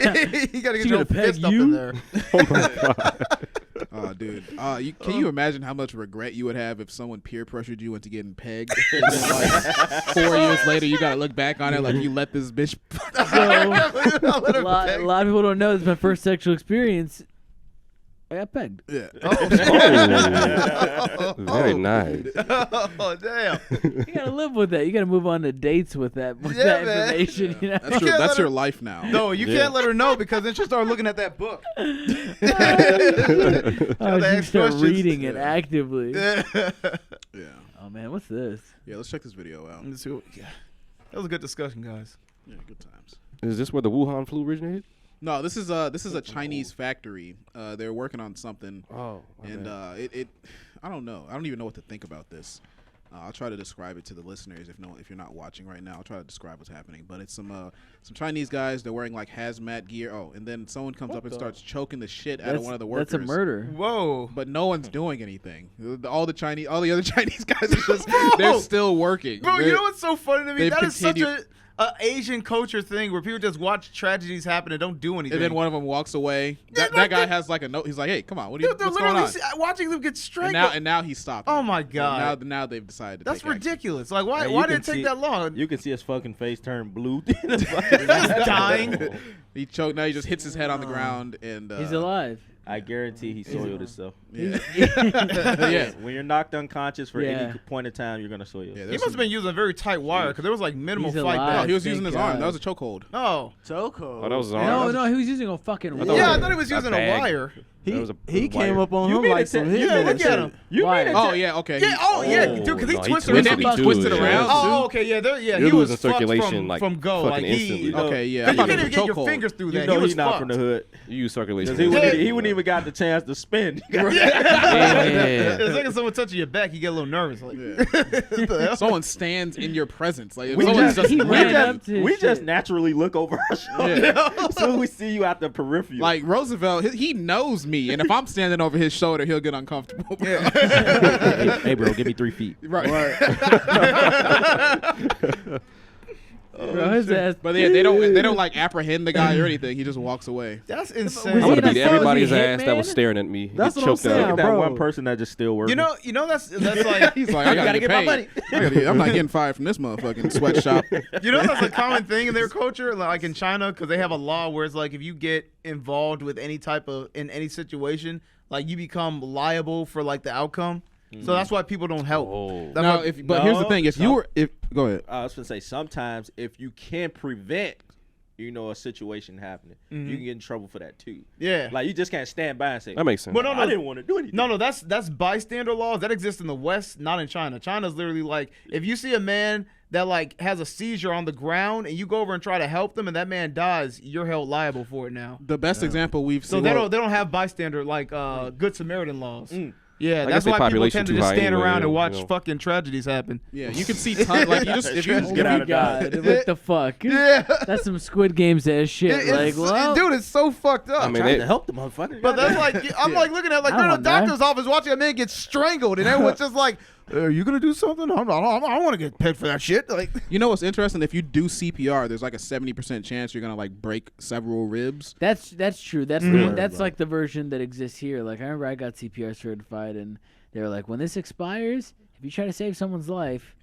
You gotta get your fist up in there. Oh my god. Oh, dude. Can you imagine how much regret you would have if someone peer pressured you into getting pegged? And then, like 4 years later, you gotta look back on it like you let this bitch. So, a lot of people don't know this is my first sexual experience. I got pegged. Yeah. Very nice. Oh, damn. You gotta live with that. You gotta move on to dates with that man. information. That's your life now. No, you can't let her know because then she'll start looking at that book. You start reading it actively. Yeah. Oh man, what's this? Yeah, let's check this video out. That was a good discussion, guys. Yeah, good times. Is this where the Wuhan flu originated? No, this is a Chinese factory. They're working on something. Oh, and I don't know. I don't even know what to think about this. I'll try to describe it to the listeners if you're not watching right now. I'll try to describe what's happening. But it's some Chinese guys. They're wearing like hazmat gear. Oh, and then someone comes up and starts choking the shit out of one of the workers. That's a murder. Whoa! But no one's doing anything. All the other Chinese guys are just they're still working. Bro, you know what's so funny to me? That is such a Asian culture thing where people just watch tragedies happen and don't do anything. And then one of them walks away. That guy has like a note. He's like, "Hey, come on, what's going on?" Watching them get strangled. And now he stopped. Oh my god! So now they've decided. That's take ridiculous. Like why did it take that long? You can see his fucking face turn blue. He's dying. He choked. Now he just hits his head on the ground and he's alive. I guarantee he soiled himself. Yeah. Yeah. When you're knocked unconscious for any point in time, you're gonna soil yourself. He must have been using a very tight wire because there was like minimal flight No, back. he was using his arm. That was a chokehold. Oh, chokehold. Oh, that was his arm. No, he was using a fucking wire. Yeah, I thought he was using a wire. He came up on him like some Yeah, look at him. Oh yeah, okay. Yeah, dude, because he no, he twisted twisted around. me twisted around. Oh, okay, yeah, You're he was losing fucked circulation like from go. fucking Like instantly. Okay, yeah. I You thought can't it even was get a your chokehold. fingers through You that. know He was he's not fucked. from the hood. You use circulation. He wouldn't even got the chance to spin. It's like someone touching your back, you get a little nervous. Like, Someone stands in your presence. Like We someone's just, just ran up to his we just shit. naturally look over our shoulder. As soon as we see you out the peripheral. like Roosevelt. He knows me, and if I'm standing over his shoulder, he'll get uncomfortable. hey, bro, give me 3 feet. Right. Bro, his ass. But yeah, they don't like apprehend the guy or anything. He just walks away. that's Was insane. I'm he gonna in a beat cell? everybody's Was he ass that was hitman? staring at me. That's Get what I'm choked saying, up. that bro. one person that just still working. You know that's like He's like, I gotta get my paid. I'm not getting fired from this motherfucking sweatshop. You know that's a common thing in their culture, like in China, because they have a law where it's like if you get involved with any type of in any situation, like you become liable for like the outcome. So that's why people don't help. Oh. That's No, why- here's the thing: if you were, go ahead. I was gonna say sometimes if you can prevent, a situation happening, you can get in trouble for that too. Yeah. Like you just can't stand by and say, That makes sense. But no, I didn't want to do anything. No, that's bystander laws that exist in the West, not in China. China's literally like if you see a man that like has a seizure on the ground and you go over and try to help them and that man dies, you're held liable for it now. The best example we've So seen. they don't have bystander like Good Samaritan laws. Yeah, I that's guess they why people population tend to too just high stand anyway, around and watch you know. fucking tragedies happen. Yeah, you can see tons. Like you just if you Get out of God, Dodge. what the fuck? Yeah. That's some Squid Games ass shit. It's- Like, well, dude, it's so fucked up. I mean, Trying they, to help the motherfucker. But that's like I'm like looking at like I they're in a don't know. doctor's office watching a man get strangled, and everyone's just like, "Are you gonna do something? I don't want to get paid for that shit." Like, You know what's interesting? If you do CPR, there's like a 70% chance you're gonna like break several ribs. that's true. That's like the version that exists here. Like I remember I got CPR certified, and they were like, when this expires, if you try to save someone's life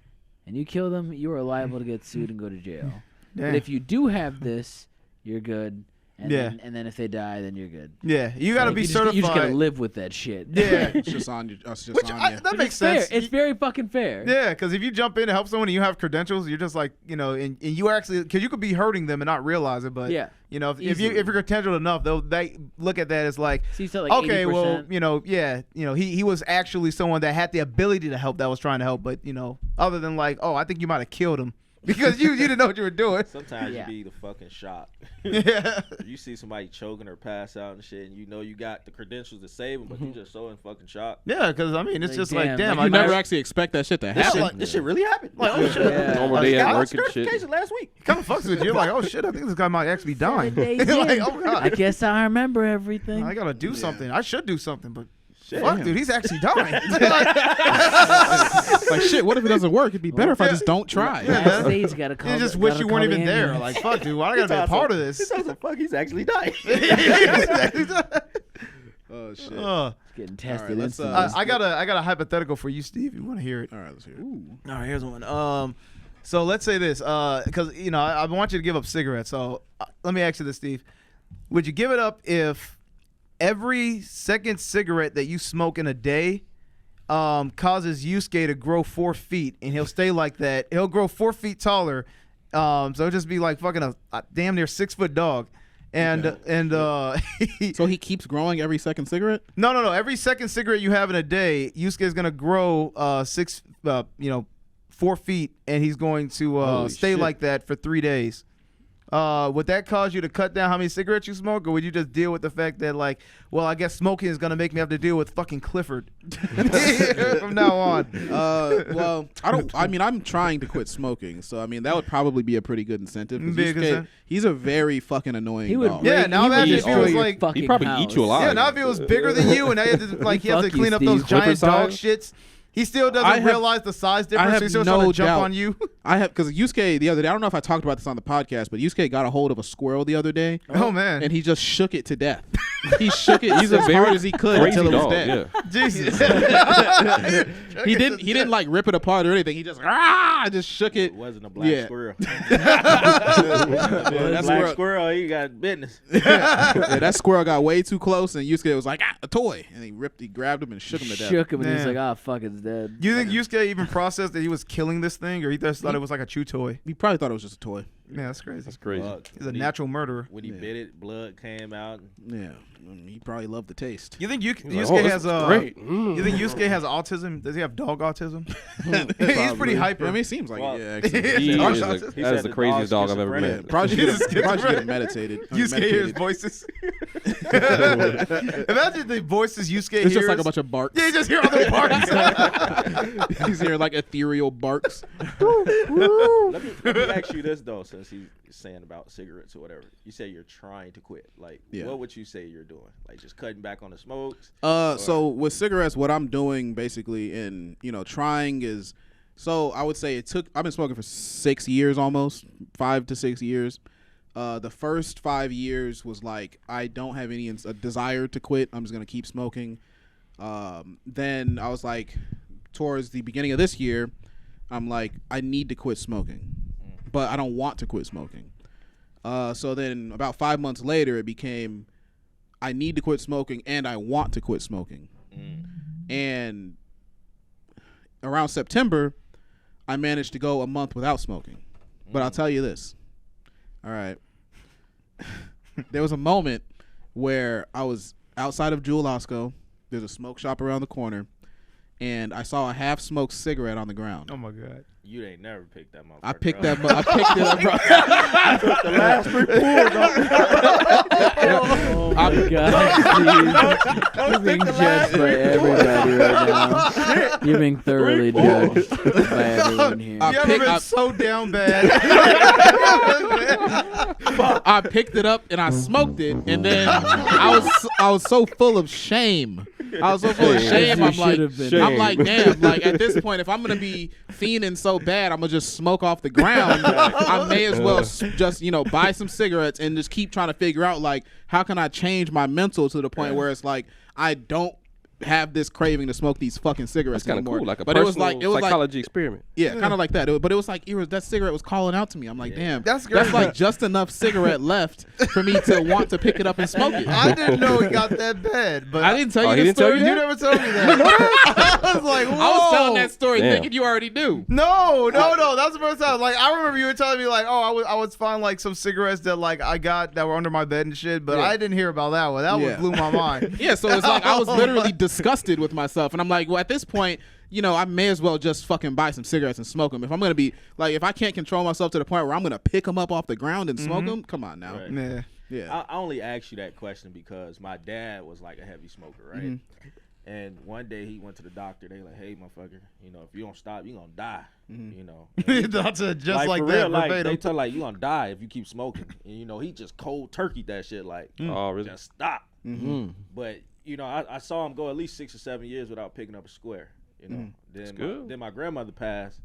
and you kill them, you are liable to get sued and go to jail. But if you do have this, you're good. And Yeah. then if they die, then you're good. yeah, you gotta Like, be you just, certified. you just gotta live with that shit. Yeah, It's just on you. It's just which on you. that But makes it's fair. sense. It's very fucking fair. Yeah, because if you jump in to help someone and you have credentials, you're just like, and you actually, because you could be hurting them and not realize it, but Yeah, if easily. you're credentialed enough, they look at that as like, So you said like okay, 80%. well, he was actually someone that had the ability to help, that was trying to help, but other than like, oh, I think you might have killed him because you didn't know what you were doing. Sometimes Yeah. you be the fucking shock. Yeah. You see somebody choking or pass out and shit, and you got the credentials to save them, but you just so in fucking shock. Yeah, because I mean, it's Like, just damn, like, damn, like, You I never actually expect that shit to happen. This shit really happened. Like, oh shit. Yeah. normal day at work and shit. certification last week. kind of fucks with you. You're like, oh shit, I think this guy might actually be dying. 7 days Like, in. oh god, I guess I remember everything. I gotta do something. I should do something, but Shit. fuck, dude, he's actually dying. Like shit. What if it doesn't work? It'd be better if I just don't try. Last stage gotta call. You just the- wish gotta you call weren't the even there. ambulance. Like, fuck, dude, why I gotta be a part of this? Fuck, he's actually dying. Oh shit. Getting tested. All right, let's, instantly. I got a hypothetical for you, Steve. You want to hear it? All right, let's hear it. All right, here's one. So let's say this, because I want you to give up cigarettes. So let me ask you this, Steve: would you give it up if every second cigarette that you smoke in a day causes Yusuke to grow 4 feet, and he'll stay like that? He'll grow 4 feet taller. So it'll just be like fucking a damn near 6 foot dog. And So he keeps growing every second cigarette? No. Every second cigarette you have in a day, Yusuke is gonna grow 4 feet, and he's going to Holy stay shit. like that for 3 days. Would that cause you to cut down how many cigarettes you smoke, or would you just deal with the fact that, like, well, I guess smoking is gonna make me have to deal with fucking Clifford from now on? Well, I'm trying to quit smoking, so I mean that would probably be a pretty good incentive. 'Cause Be a Yusuke, good incentive. he's a very fucking annoying He would dog. Yeah, now imagine if he was your like, fucking He'd probably house. eat you alive. yeah, now if he was bigger than you, and now you have to, like, he has to Fuck you, clean up those Steve. giant Clifford dog size? shits. He still I doesn't have- realize the size difference. have So he's still no trying to jump doubt. on you. I have because Yusuke the other day. I don't know if I talked about this on the podcast, but Yusuke got a hold of a squirrel the other day. Oh man! And he just shook it to death. He shook it as very hard as he could until it was dog, dead. yeah. Jesus. He didn't like rip it apart or anything. He just shook it. It wasn't a black squirrel. That black squirrel, he got business. That squirrel got way too close, and Yusuke was like, a toy, and he grabbed him and shook him to death. Shook him, and he's like, "Ah, fuck, it's dead." You think Yusuke even processed that he was killing this thing, or he just thought it was like a chew toy? He probably thought it was just a toy. Yeah, that's crazy. That's crazy. He's a natural murderer. When he bit it, blood came out. Yeah, he probably loved the taste. You think Yusuke has great. You think Yusuke has autism? Does he have dog autism? He's pretty hyper. I mean, it seems like it. Yeah, actually. That is the craziest dog I've ever met. Probably should get meditated. Yusuke hears voices. Imagine the voices Yusuke hears. It's just like a bunch of barks. Yeah, you just hear other barks. He's hearing like ethereal barks. Let me ask you this though, since he's saying about cigarettes or whatever. You say you're trying to quit. Like, what would you say you're doing? Like, just cutting back on the smokes? So with cigarettes, what I'm doing basically, and trying is, so I would say I've been smoking for 6 years, almost 5 to 6 years. The first 5 years was like, I don't have any desire to quit. I'm just gonna keep smoking. Then I was like, towards the beginning of this year, I'm like, I need to quit smoking, but I don't want to quit smoking. So then about 5 months later, it became, I need to quit smoking and I want to quit smoking. And around September, I managed to go a month without smoking. But I'll tell you this. All right. There was a moment where I was outside of Jewel Osco. There's a smoke shop around the corner. And I saw a half-smoked cigarette on the ground. Oh my God! You ain't never picked that motherfucker. I picked that. I picked it up. Took the last 3 pulls. Oh my God! You're being judged by everybody right now. You're being thoroughly judged by everyone here. You ever been so down bad? I picked it up and I smoked it, and then I was so full of shame. I was so full of shame. I'm like, damn. Like at this point, if I'm gonna be fiending so bad, I'm gonna just smoke off the ground. I may as well just buy some cigarettes and just keep trying to figure out like how can I change my mental to the point where it's like I don't have this craving to smoke these fucking cigarettes That's kind of anymore. cool, like a but personal it was psychology experiment. Yeah, kind of like that. But it was like that cigarette was calling out to me. I'm like, damn, That's great. that's like just enough cigarette left for me to want to pick it up and smoke it. I didn't know it got that bad, but I didn't tell you he this didn't tell story. you you that? never told me that. I was like, whoa. I was telling that story Damn. thinking you already knew. No, that's the first time. Like I remember you were telling me like, oh, I was finding like some cigarettes that like I got that were under my bed and shit, but I didn't hear about that one. That one blew my mind. Yeah, so it's like I was literally disgusted with myself, and I'm like, well, at this point, I may as well just fucking buy some cigarettes and smoke them. If I'm gonna be like, if I can't control myself to the point where I'm gonna pick them up off the ground and smoke them, come on now. Right. Yeah. I only asked you that question because my dad was like a heavy smoker, right? And one day he went to the doctor. They like, hey, motherfucker, if you don't stop, you gonna die. That's just like for that. real, like, verbatim. they tell like you gonna die if you keep smoking. And he just cold turkeyed that shit. Like, Oh, really? just stop. But I saw him go at least 6 or 7 years without picking up a square. Then my grandmother passed.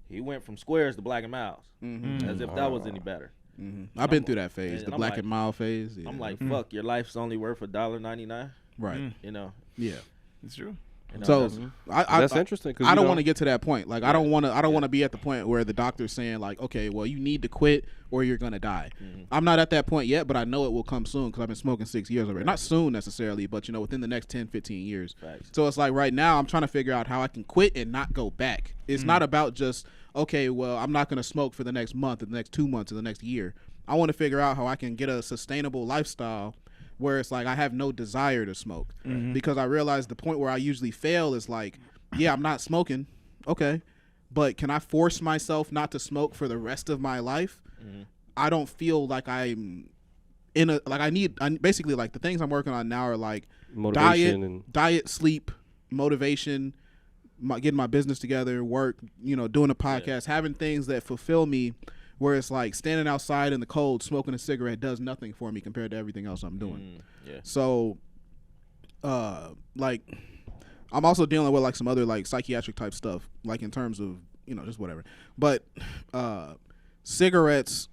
He went from squares to black and miles, as if that was any better. I've been through that phase, and the I'm black like- and mild phase. Yeah. I'm like, fuck, your life's only worth $1.99. right. Yeah. It's true. So That's interesting. Cause I don't want to get to that point. Like I don't want to be at the point where the doctor's saying like, okay, well you need to quit or you're gonna die. I'm not at that point yet, but I know it will come soon because I've been smoking 6 years already. Not soon necessarily, but within the next 10, 15 years. Facts. So it's like right now I'm trying to figure out how I can quit and not go back. It's not about just okay, well I'm not gonna smoke for the next month, or the next 2 months, or the next year. I want to figure out how I can get a sustainable lifestyle where it's like I have no desire to smoke, because I realize the point where I usually fail is like, yeah, I'm not smoking, okay, but can I force myself not to smoke for the rest of my life? I don't feel like I'm in a like I basically like the things I'm working on now are like motivation diet, sleep, motivation, getting my business together, work, doing a podcast, having things that fulfill me. Where it's like standing outside in the cold, smoking a cigarette does nothing for me compared to everything else I'm doing. So, like, I'm also dealing with like some other like psychiatric type stuff, like in terms of just whatever. But cigarettes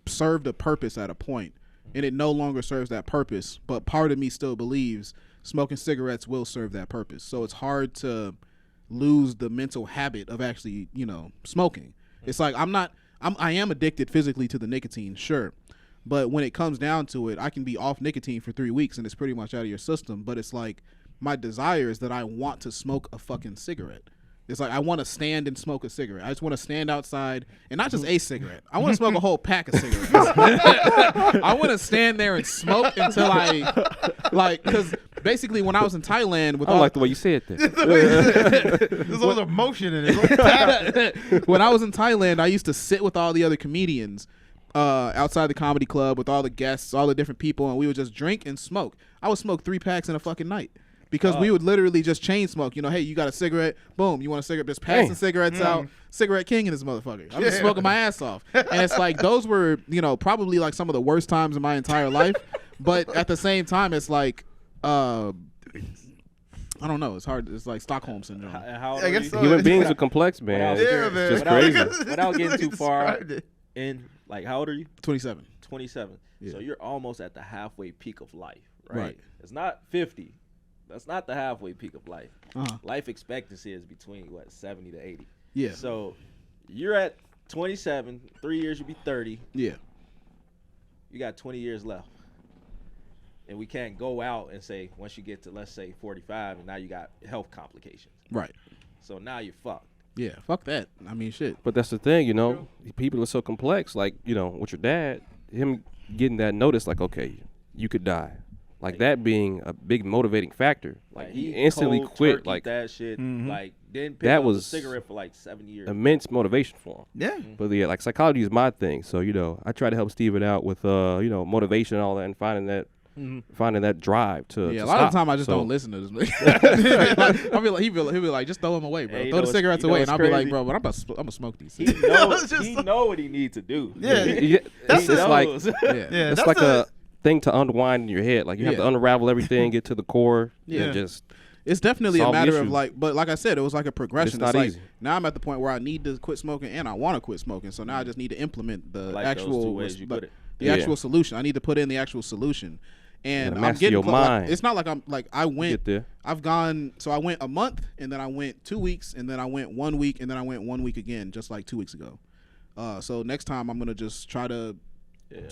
served a purpose at a point, and it no longer serves that purpose. But part of me still believes smoking cigarettes will serve that purpose. So it's hard to lose the mental habit of actually, smoking. It's like I am addicted physically to the nicotine, sure. But when it comes down to it, I can be off nicotine for 3 weeks and it's pretty much out of your system. But it's like my desire is that I want to smoke a fucking cigarette. It's like I want to stand and smoke a cigarette. I just want to stand outside and not just a cigarette. I want to smoke a whole pack of cigarettes. I want to stand there and smoke until because basically when I was in Thailand with I like the way you said that. There's a lot of emotion in it. When I was in Thailand, I used to sit with all the other comedians outside the comedy club with all the guests, all the different people, and we would just drink and smoke. I would smoke 3 packs in a fucking night. Because we would literally just chain smoke. Hey, you got a cigarette? Boom. You want a cigarette? Just passing cigarettes out. Cigarette king in this motherfucker. I'm just smoking my ass off. And it's like those were, probably like some of the worst times in my entire life. But at the same time, it's like, I don't know. It's hard. It's like Stockholm syndrome. I guess so. Human beings are complex, man. Yeah, man. It's just crazy. Without getting too far in, how old are you? 27. 27. Yeah. So you're almost at the halfway peak of life, right? Right. It's not 50. That's not the halfway peak of life. Uh-huh. Life expectancy is between 70 to 80. Yeah. So you're at 27. 3 years you'll be 30. Yeah. You got 20 years left. And we can't go out and say once you get to, let's say, 45, and now you got health complications. Right. So now you're fucked. Yeah. Fuck that. I mean, shit. But that's the thing, people are so complex. Like, with your dad, him getting that notice, like, okay, you could die. Like that being a big motivating factor. Like he instantly quit. Like that shit. Mm-hmm. Like didn't pick that up was a cigarette for 7 years. Immense motivation for him. Yeah. But yeah, like psychology is my thing. So I try to help Steven out with motivation and all that, and finding that drive to. Yeah, to a lot stop. of the time I just don't listen to this. I'll be like, he'll be like, just throw them away, bro. Throw the cigarettes away, and I'll be like, bro, but I'm gonna smoke these. He know what he needs to do. Yeah, that's just like it's like a thing to unwind in your head. Like you have to unravel everything, get to the core. Yeah, just it's definitely a solve the matter of issue. but like I said, it was like a progression. It's not easy. Now I'm at the point where I need to quit smoking and I want to quit smoking. So now I just need to implement the actual solution. I need to put in the actual solution. And I'm getting mind. It's not like I'm like I went. There. I've gone. So I went a month, and then I went 2 weeks, and then I went 1 week, and then I went 1 week again, just like 2 weeks ago. So next time I'm gonna just try to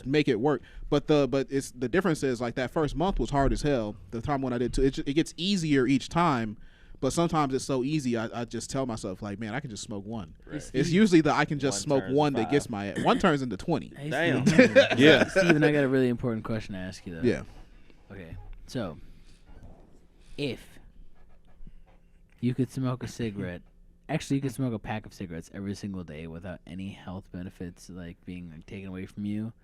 make it work. But it's the difference is like that first month was hard as hell. The time when I did it gets easier each time. But sometimes it's so easy, I just tell myself, like, man, I can just smoke one. Right. It's usually that I can just smoke one that gets my – one turns into 20. Hey, damn. Yeah. Steven, I got a really important question to ask you, though. Yeah. Okay. So, if you could smoke a cigarette – actually, you could smoke a pack of cigarettes every single day without any health benefits, like, being taken away from you –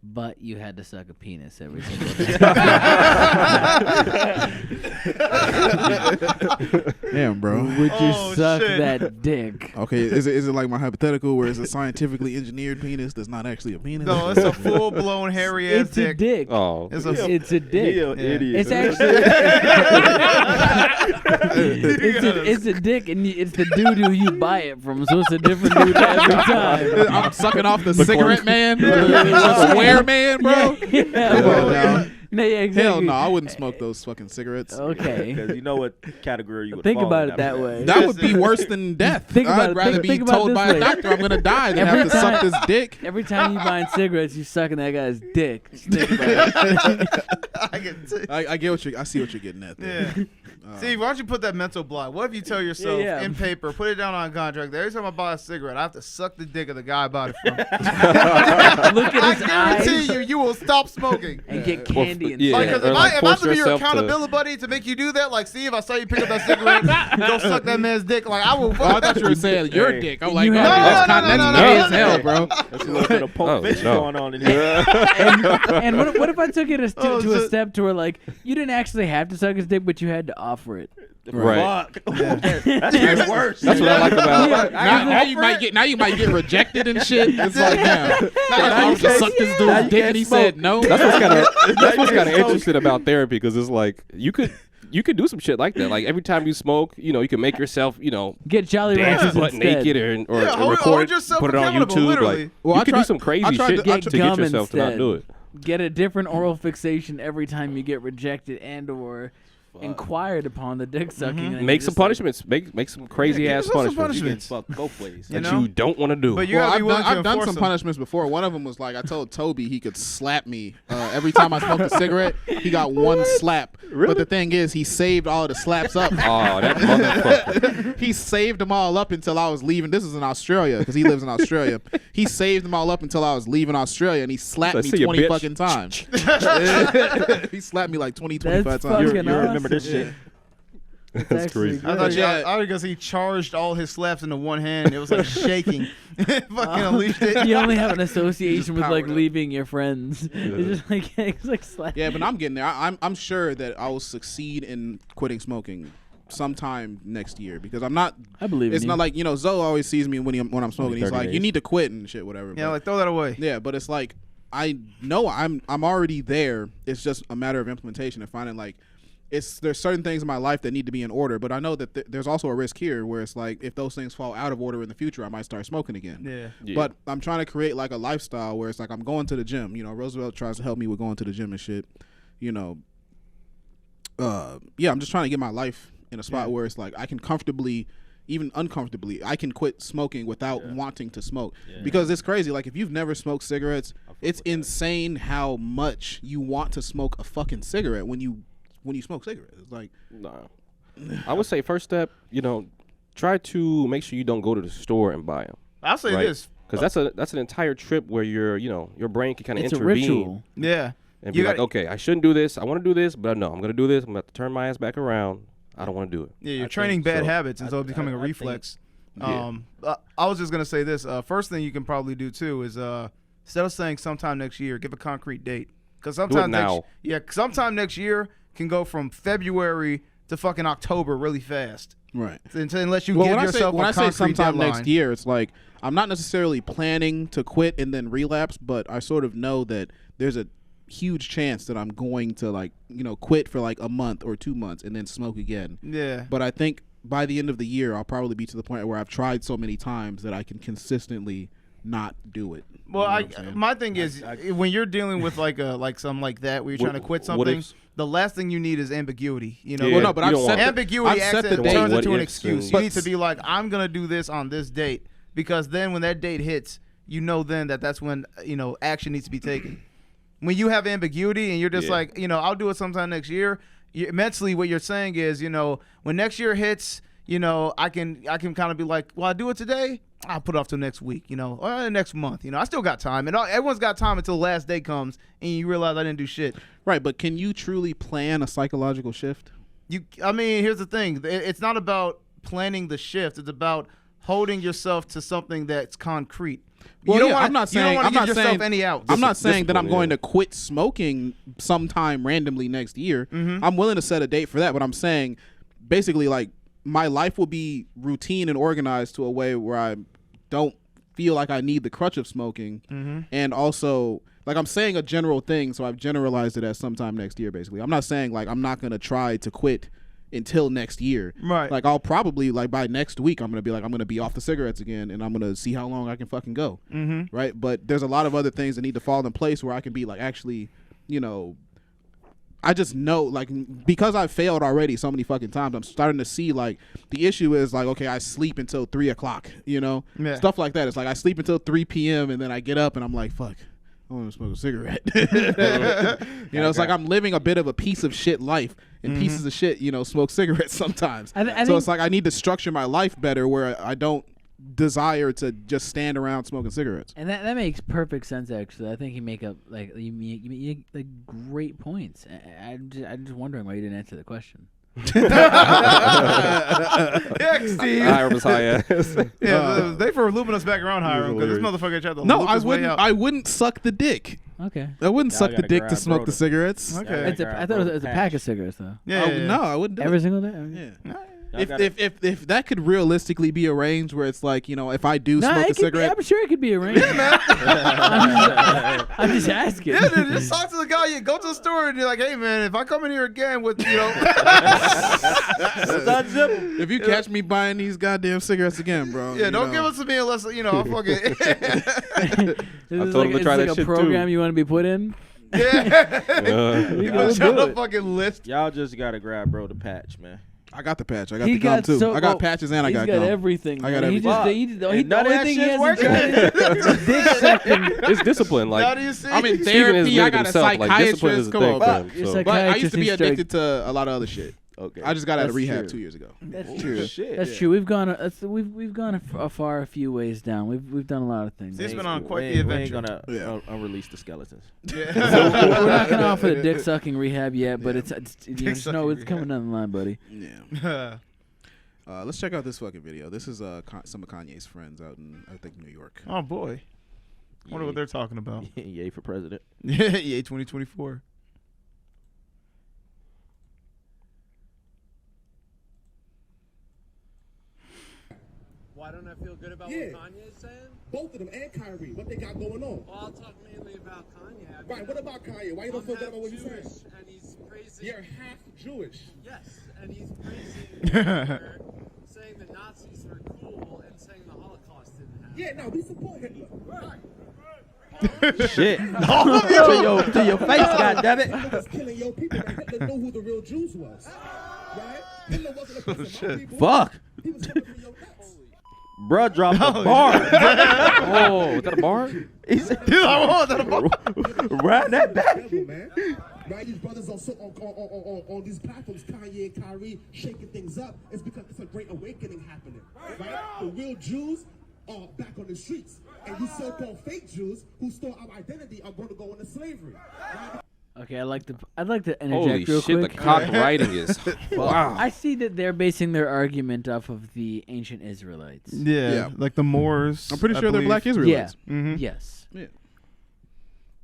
but you had to suck a penis every single day. Damn, bro. Would you suck that dick? Okay, is it like my hypothetical where it's a scientifically engineered penis that's not actually a penis? No, it's a full blown hairy ass It's dick. a dick. Oh, it's a dick. Idiot. It's actually it's a dick, and it's the dude who you buy it from, so it's a different dude every time. I'm sucking off the cigarette man, the square man, bro. Yeah. No, yeah, exactly. Hell no, I wouldn't smoke those fucking cigarettes. Okay. Because you know what category you would Think fall about in it that way. That would be worse than death. Think about I'd it. rather Think be about told this by a way. doctor I'm gonna die than have to suck this dick. Every time you buying cigarettes, you sucking that guy's dick. Just think about it. I get what I see what you're getting at there. Yeah. Steve, why don't you put that mental block? What if you tell yourself in paper, put it down on a contract, that every time I buy a cigarette, I have to suck the dick of the guy I bought it from. Look at his I eyes guarantee you will stop smoking. and get candy and yeah. Like, stuff. cause if I have force to be your yourself accountability buddy to make you do that, like, Steve, I saw you pick up that cigarette, go suck that man's dick. Like, I will. I thought you were saying your dick. I'm like, You oh, have- that's gay as hell, bro. That's a little bit of Pulp Fiction no. going on in here. And what if I took it to a step to where, like, you didn't actually have to suck his dick, but you had to offer it? Right. Fuck. That's even worse. That's what I like about. Now you might get rejected and shit. It's like, damn. I used to suck this dude's dick and he said no. That's what's kind of interesting about therapy, because it's like you could you could do some shit like that. Like every time you smoke, you can make yourself, get Jolly Ranchers butt instead. naked or hold record it, yourself put it on accountable, YouTube. literally. Like, you could do some crazy shit to Get get gum yourself to not instead. do it. Get a different oral fixation every time you get rejected and or inquired upon the dick sucking. And Make some punishments. Make some crazy ass punishments. Fuck both ways. That you don't want to do. But you gotta be willing to I've done enforce some them. punishments before. One of them was like I told Toby he could slap me every time I smoked a cigarette. He got one slap. Really? But the thing is, he saved all the slaps up. Oh, that motherfucker. He saved them all up until I was leaving. This is in Australia because he lives in Australia. He saved them all up until I was leaving Australia, and he slapped me 20 fucking times. He slapped me like 20, 25 times. You remember this shit? That's crazy. I thought because he charged all his slaps into one hand. It was like shaking. Fucking unleashed it. You only have an association with like powered up. leaving your friends. It's just like it's like slap. Yeah, but I'm getting there. I'm sure that I will succeed in quitting smoking sometime next year because I'm not. I believe it's in not you. like Zoe always sees me when I'm smoking. He's 30 like, days. you need to quit and shit, whatever. Yeah, But- like throw that away. yeah, but it's like I know I'm already there. It's just a matter of implementation and finding like. There's certain things in my life that need to be in order, but I know that there's also a risk here where it's like if those things fall out of order in the future, I might start smoking again. Yeah. But I'm trying to create like a lifestyle where it's like I'm going to the gym. Roosevelt tries to help me with going to the gym and shit. I'm just trying to get my life in a spot where it's like I can comfortably, even uncomfortably, I can quit smoking without wanting to smoke. Because it's crazy. Like if you've never smoked cigarettes, it's insane how much you want to smoke a fucking cigarette when you smoke cigarettes. It's like, No. I would say first step, try to make sure you don't go to the store and buy them. I'll say Right. this. Because that's an entire trip where your brain can kind of It's a intervene ritual. Yeah. and be like, okay, I shouldn't do this. I want to do this, but no, I'm going to do this. I'm going to have to turn my ass back around. I don't want to do it. Yeah, you're I training think bad so. habits until it's becoming I a think- reflex. I was just gonna say this. First thing you can probably do too is instead of saying sometime next year, give a concrete date. Because sometime now. sometime next year can go from February to fucking October really fast. right. Unless you Well, give when yourself I a say concrete sometime deadline. next year, it's like I'm not necessarily planning to quit and then relapse, but I sort of know that there's a huge chance that I'm going to quit for like a month or 2 months and then smoke again. Yeah. But I think by the end of the year, I'll probably be to the point where I've tried so many times that I can consistently not do it. Well, You know what I'm saying? my thing is when you're dealing with like something like that where you're trying to quit what something, ifs? the last thing you need is ambiguity. Yeah. Well, no, but You I've don't set want the, Ambiguity I've set the accent date. turns What into an ifs excuse. and- You need to be like, I'm gonna do this on this date, because then when that date hits, then that's when action needs to be taken. When you have ambiguity and you're just like, I'll do it sometime next year. Mentally, what you're saying is, when next year hits, I can kind of be like, well, I do it today. I'll put it off till next week, or next month. I still got time, and everyone's got time until the last day comes, and you realize I didn't do shit. Right, but can you truly plan a psychological shift? Here's the thing. It's not about planning the shift. It's about holding yourself to something that's concrete. Well, you don't yeah, wanna, I'm not you don't saying wanna I'm give not yourself saying any outs. I'm not saying that I'm discipline, going to quit smoking sometime randomly next year. I'm willing to set a date for that, but I'm saying basically like my life will be routine and organized to a way where I don't feel like I need the crutch of smoking, and also like I'm saying a general thing, so I've generalized it as sometime next year. Basically, I'm not saying like I'm not going to try to quit until next year. Right. Like I'll probably like by next week I'm gonna be off the cigarettes again, and I'm gonna see how long I can fucking go. Right. But there's a lot of other things that need to fall in place where I can be like actually, I just know like because I've failed already so many fucking times. I'm starting to see like the issue is like, okay, I sleep until 3 o'clock. Yeah. Stuff like that. It's like I sleep until 3 p.m. and then I get up and I'm like, fuck, I want to smoke a cigarette. It's like I'm living a bit of a piece of shit life, and pieces of shit, smoke cigarettes sometimes. I so think- it's like I need to structure my life better where I don't desire to just stand around smoking cigarettes. And that makes perfect sense. Actually, I think you make up you make like great points. I'm just wondering why you didn't answer the question. Yeah, Steve. Hiram's high ass. Yeah, they for looping us back around, Hiram, because this motherfucker tried to No, loop I his way wouldn't. out. I wouldn't suck the dick. Okay. I wouldn't Y'all suck the gotta dick to grab smoke bro the to- cigarettes. Okay. I thought it was a pack of cigarettes though. Yeah, No, I wouldn't do Every it. single day. Yeah. If that could realistically be arranged, where it's like, you know, if I do smoke a cigarette, I'm sure it could be arranged. Yeah, man. I'm just asking. Yeah, dude, just talk to the guy. You go to the store and you're like, hey, man, if I come in here again with, you know. If you catch me buying these goddamn cigarettes again, bro. Yeah, don't give it to me unless, you know, I fucking. I told him to try that shit too. A program you want to be put in? Yeah. You Y'all got a fucking list. Y'all just gotta grab bro the patch, man. I got the patch. I got the gum too. I got patches and I got gum. He's got everything. I got everything. None of that shit's working. It's discipline. Like, How do you see? I'm in Steven therapy. I got a psychiatrist. Come on, bro. But I used to be addicted to a lot of other shit. Okay. I just got out of That's rehab true. 2 years ago. That's true. That's true. We've gone. We've gone a few ways down. We've done a lot of things. He's been on quite the adventure. We ain't gonna unrelease the skeletons. We're not gonna offer the dick sucking rehab yet, but it's you just know it's coming down the line, buddy. Yeah. Let's check out this fucking video. This is some of Kanye's friends out in, I think, New York. Oh boy, wonder what they're talking about. Yay for president. Yay 2024. Why don't I feel good about what Kanye's saying? Both of them and Kyrie, what they got going on. Well, I'll talk mainly about Kanye. I mean, Right, what about Kanye? Why you don't feel good about what he's saying? And he's praising. You're half Jewish. Yes, and he's praising saying the Nazis were cool and saying the Holocaust didn't happen. Yeah, no, we support Hitler. Shit. To your face, goddammit. Hitler was killing your people, and Hitler knew who the real Jews was. Right? Hitler wasn't a person of my people. Fuck. He was coming for your nuts. Bruh dropped a bar. Oh, is that a bar? He said, "Oh, that a bar." Ride that back. Right, these brothers on these platforms, Kanye and Kyrie, shaking things up. It's because it's a great awakening happening. Right? The real Jews are back on the streets, and you so-called fake Jews who stole our identity are going to go into slavery. Right? Okay, I'd like to interject Holy real shit, quick. the cock writing is wow. I see that they're basing their argument off of the ancient Israelites. Yeah, like the Moors. I'm pretty I sure they're believe. black Israelites. Yeah. Mhm. Yes. Yeah.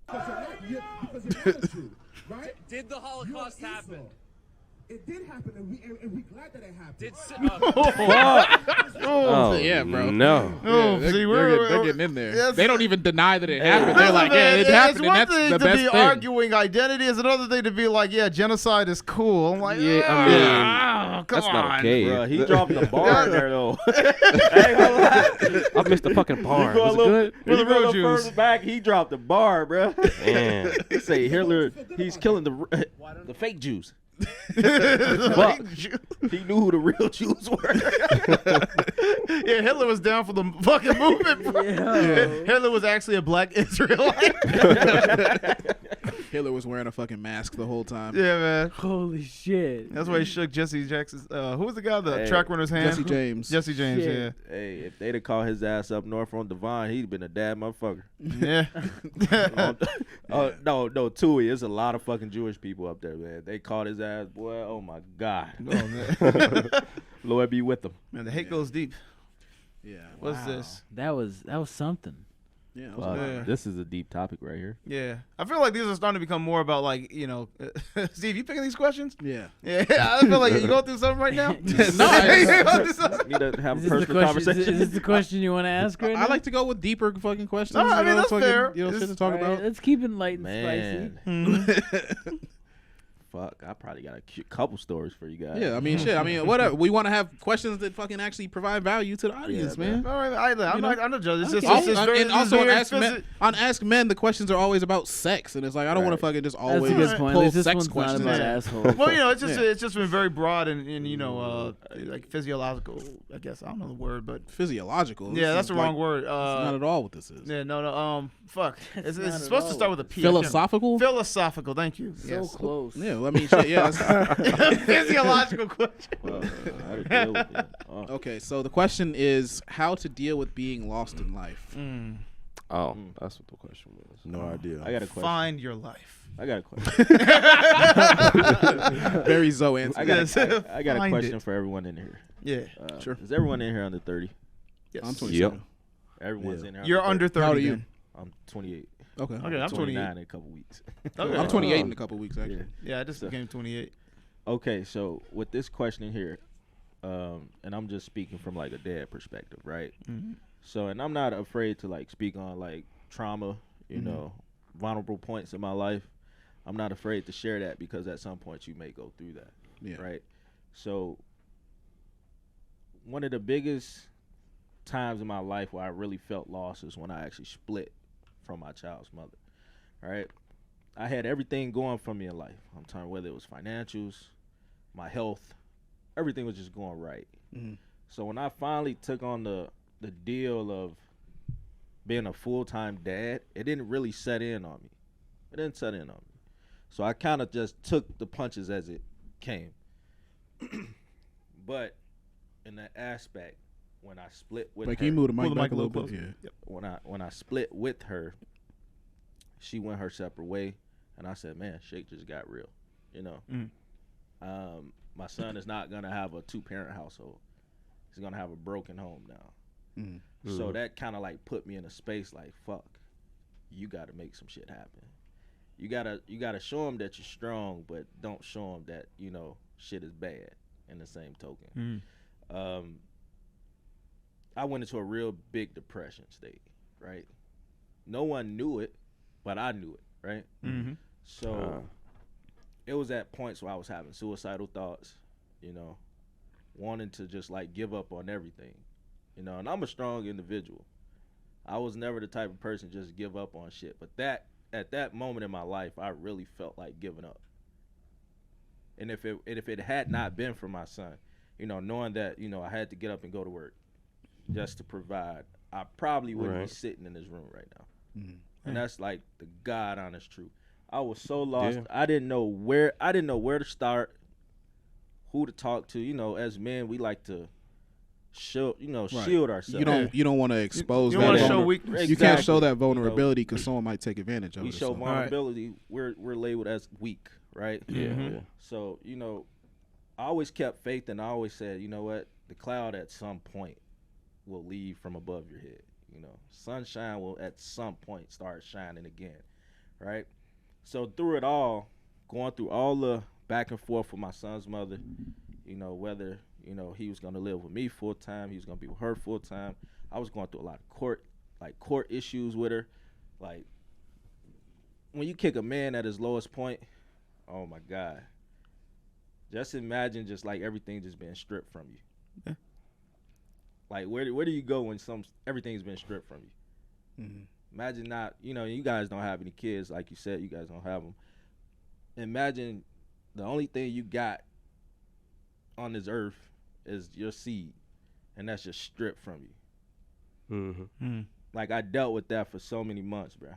Because you're not a Jew, right? Did the Holocaust happen? It did happen, and we glad that it happened. Did Oh, yeah, bro. No. Oh, they're, see, they're getting in there. yes. They don't even deny that it happened. They're like, yeah, it happened, and that's the to best be thing. arguing identity. Is another thing to be like, yeah, genocide is cool. I'm like, Yeah, I mean, come that's on. not okay. Bruh, he dropped the bar there though. I ain't gonna lie. I missed the fucking bar. You go a Was it little, good? you the go a real little Jews. further back, he dropped the bar, bruh. Man. He say Hitler, he's killing the fake Jews. Fuck. He knew who the real Jews were. Yeah, Hitler was down for the fucking movement, bro. Yeah. Hitler was actually a black Israelite. Hitler was wearing a fucking mask the whole time. Yeah, man. Holy shit. That's why he shook Jesse Jackson's. Who was the guy? The Hey, track runner's hand? Jesse James. Jesse James, Shit. Hey, if they'd have called his ass up north on Devon, he'd been a dad motherfucker. yeah. Yeah. No, Tui. There's a lot of fucking Jewish people up there, man. They called his ass, boy. Oh my God. Oh, man. Lord be with them. Man, the hate goes deep. Yeah. What's this? That was something. Yeah. it was Fuck, Yeah. This is a deep topic right here. Yeah. I feel like these are starting to become more about, like, you know, Steve, you picking these questions? Yeah. Yeah. I feel like you going through something right now? Need to have Is a this, the personal question, conversation. is this the question you want to ask right now? I like to go with deeper fucking questions. No, I mean, that's fucking, fair. You know, shit to talk All right, about. let's keep it light and Man. spicy. Fuck, I probably got a couple stories for you guys. Yeah, I mean, shit. I mean, whatever. We want to have questions that fucking actually provide value to the audience, man. All right, I'm not judging. It's just, Okay. it's just very, And also it's on very Ask Men, the questions are always about sex, and it's like I don't want to fucking just That's always a good point. At pull least this sex one's not questions. about Yeah. assholes. Well, you know, it's just Yeah. it's just been very broad and you know, like physiological. I guess I don't know the word, but Physiological. yeah, This that's is the like- wrong word. That's not at all what this is. Yeah, no. Fuck. It's not at supposed to all. start with a P. I can't remember. Philosophical. Philosophical. Thank you. So Yes. close. Yeah, well, I mean, shit. Yeah. that's- Physiological question. Well, how to deal with it. Oh. Okay, so the question is how to deal with being lost in life. Oh, that's what the question was. No idea. I got a question. Find your life. I got a question. Very Zoe answer. I got Yes. a Find question it. for everyone in here. Yeah. Sure. Is everyone in here under 30? Yes. I'm 27. Yep. Everyone's in here. You're under 30. How old are you? then. I'm 28. Okay. Okay, I'm 29 28. in a couple weeks. Okay. I'm 28 in a couple weeks, actually. Yeah. Yeah, I just So- became 28. Okay, so with this question here, and I'm just speaking from like a dad perspective, right? So, and I'm not afraid to like speak on like trauma, you know, vulnerable points in my life. I'm not afraid to share that because at some point you may go through that, right? So, one of the biggest times in my life where I really felt lost is when I actually split from my child's mother, right? I had everything going for me in life. I'm talking whether it was financials, my health, everything was just going right. So when I finally took on the deal of being a full-time dad, it didn't really set in on me. It didn't set in on me. So I kind of just took the punches as it came. But in that aspect, when I split with her, can you move the mic back a little bit? Yeah. When I split with her, she went her separate way, and I said, "Man, shit just got real," you know. My son is not gonna have a 2-parent household. He's gonna have a broken home now. So that kind of like put me in a space like, fuck, you got to make some shit happen. You gotta show him that you're strong, but don't show him that, you know, shit is bad. In the same token, I went into a real big depression state, right? No one knew it, but I knew it, right? So it was at points where I was having suicidal thoughts, you know, wanting to just like give up on everything, you know. And I'm a strong individual. I was never the type of person to just give up on shit. But that at that moment in my life, I really felt like giving up. And if it had not been for my son, you know, knowing that, you know, I had to get up and go to work just to provide, I probably wouldn't be sitting in this room right now. And that's like the God honest truth. I was so lost. I didn't know where to start, who to talk to. You know, as men, we like to shield ourselves. You don't want to expose you that. Want to show weakness. You can't show that vulnerability because someone might take advantage of it. We show vulnerability. We're labeled as weak, right? So, you know, I always kept faith, and I always said, you know what, the cloud at some point will leave from above your head. You know, sunshine will at some point start shining again, right? So through it all, going through all the back and forth with my son's mother, you know, whether, you know, he was going to live with me full time, he was going to be with her full time. I was going through a lot of court issues with her. Like, when you kick a man at his lowest point, oh my God. Just imagine just like everything just being stripped from you. Like, where do you go when everything's been stripped from you? Imagine not, you know, you guys don't have any kids, like you said, you guys don't have them. Imagine the only thing you got on this earth is your seed, and that's just stripped from you. Like, I dealt with that for so many months, bro.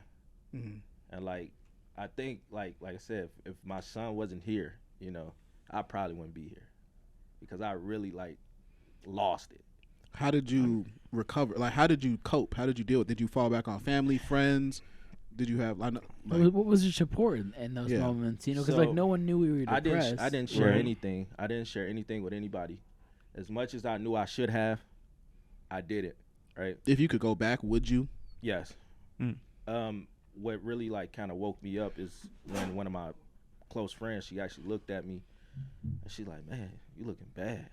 And like, I think, like I said, if my son wasn't here, you know, I probably wouldn't be here because I really like lost it. How did you recover? Like, how did you cope? How did you deal with it? Did you fall back on family, friends? Did you have what was your support in those moments? You know, because like no one knew we were depressed. I didn't share anything. I didn't share anything with anybody. As much as I knew I should have, I did it. Right. If you could go back, would you? Yes. What really like kind of woke me up is when one of my close friends, she actually looked at me and she's like, "Man, you looking bad.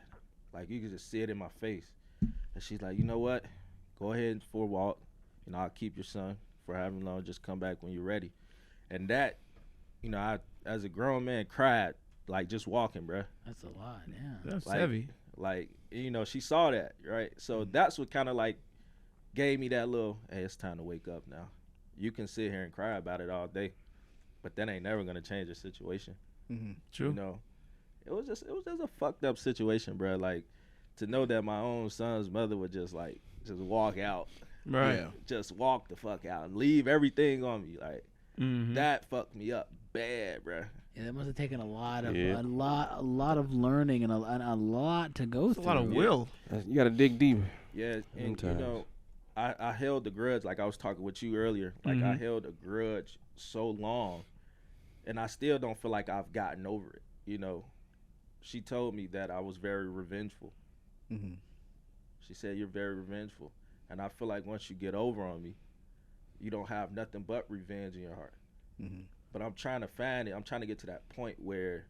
Like, you could just see it in my face." And she's like, "You know what? Go ahead for a walk. You know, I'll keep your son for having long. Just come back when you're ready." And that, you know, I, as a grown man, cried, like, just walking, bro. That's a lot, yeah. That's like, heavy. Like, you know, she saw that, right? So that's what kind of, like, gave me that little, hey, it's time to wake up now. You can sit here and cry about it all day, but that ain't never going to change the situation. True. You know, it was just a fucked up situation, bro. Like, to know that my own son's mother would just walk out. Right. Yeah. Just walk the fuck out and leave everything on me. Like, that fucked me up bad, bro. Yeah, that must have taken a lot of learning and a lot to go through. A lot of will. You got to dig deep. Yeah, and you know, I held the grudge, like I was talking with you earlier. Like, I held a grudge so long, and I still don't feel like I've gotten over it. You know, she told me that I was very revengeful. She said, "You're very revengeful." And I feel like once you get over on me, you don't have nothing but revenge in your heart. But I'm trying to find it. I'm trying to get to that point where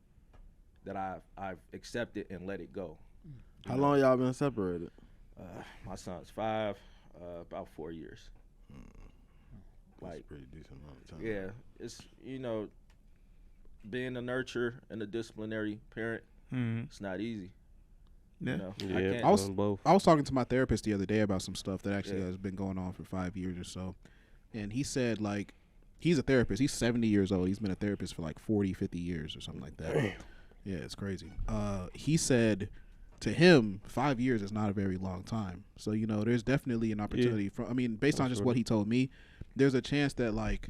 that I've accepted and let it go. How long y'all been separated? My son's 5, about 4 years. That's Like, pretty decent amount of time. Yeah, it's being a nurturer and a disciplinary parent. It's not easy. Yeah. You know, Yeah, I was talking to my therapist the other day about some stuff that actually has been going on for 5 years or so, and he said like he's a therapist. He's 70 years old. He's been a therapist for like 40, 50 years or something like that. Damn. Yeah, it's crazy. He said to him 5 years is not a very long time. So there's definitely an opportunity based on just what he told me, there's a chance that like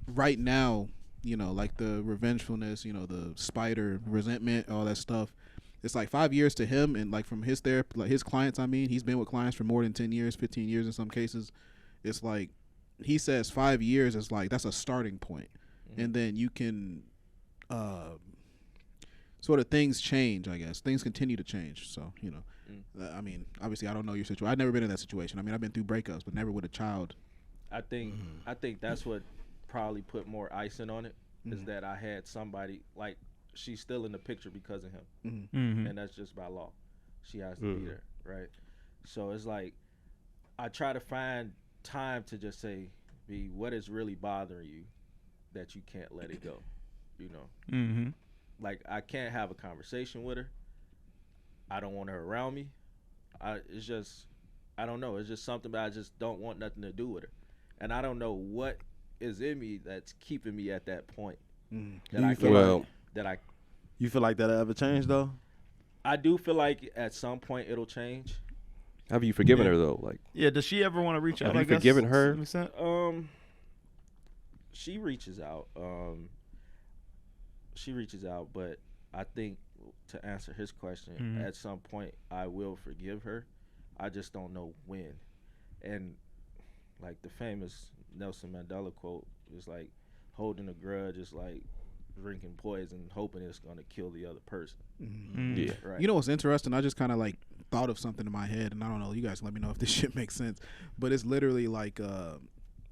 right now like the revengefulness, the spider resentment, all that stuff. It's like 5 years to him, and like from his therapy, like his clients, he's been with clients for more than 10 years, 15 years in some cases. It's like he says 5 years is like that's a starting point. And then you can sort of things change, I guess. Things continue to change. So, obviously I don't know your situation. I've never been in that situation. I've been through breakups, but never with a child. I think that's what probably put more icing on it, is that I had somebody like she's still in the picture because of him, and that's just by law. She has to be there, right? So it's like I try to find time to just say, "B, what is really bothering you that you can't let it go?" Like I can't have a conversation with her. I don't want her around me. It's just I don't know. It's just something that I just don't want nothing to do with her, and I don't know what is in me that's keeping me at that point. You feel like that'll ever change though? I do feel like at some point it'll change. Have you forgiven her though? Like, does she ever want to reach out? Have you forgiven her? She reaches out. But I think to answer his question, at some point I will forgive her. I just don't know when. And like the famous Nelson Mandela quote is like, holding a grudge is like drinking poison, hoping it's gonna kill the other person. Yeah, right. You know what's interesting? I just kind of like thought of something in my head, and I don't know. You guys let me know if this shit makes sense. But it's literally like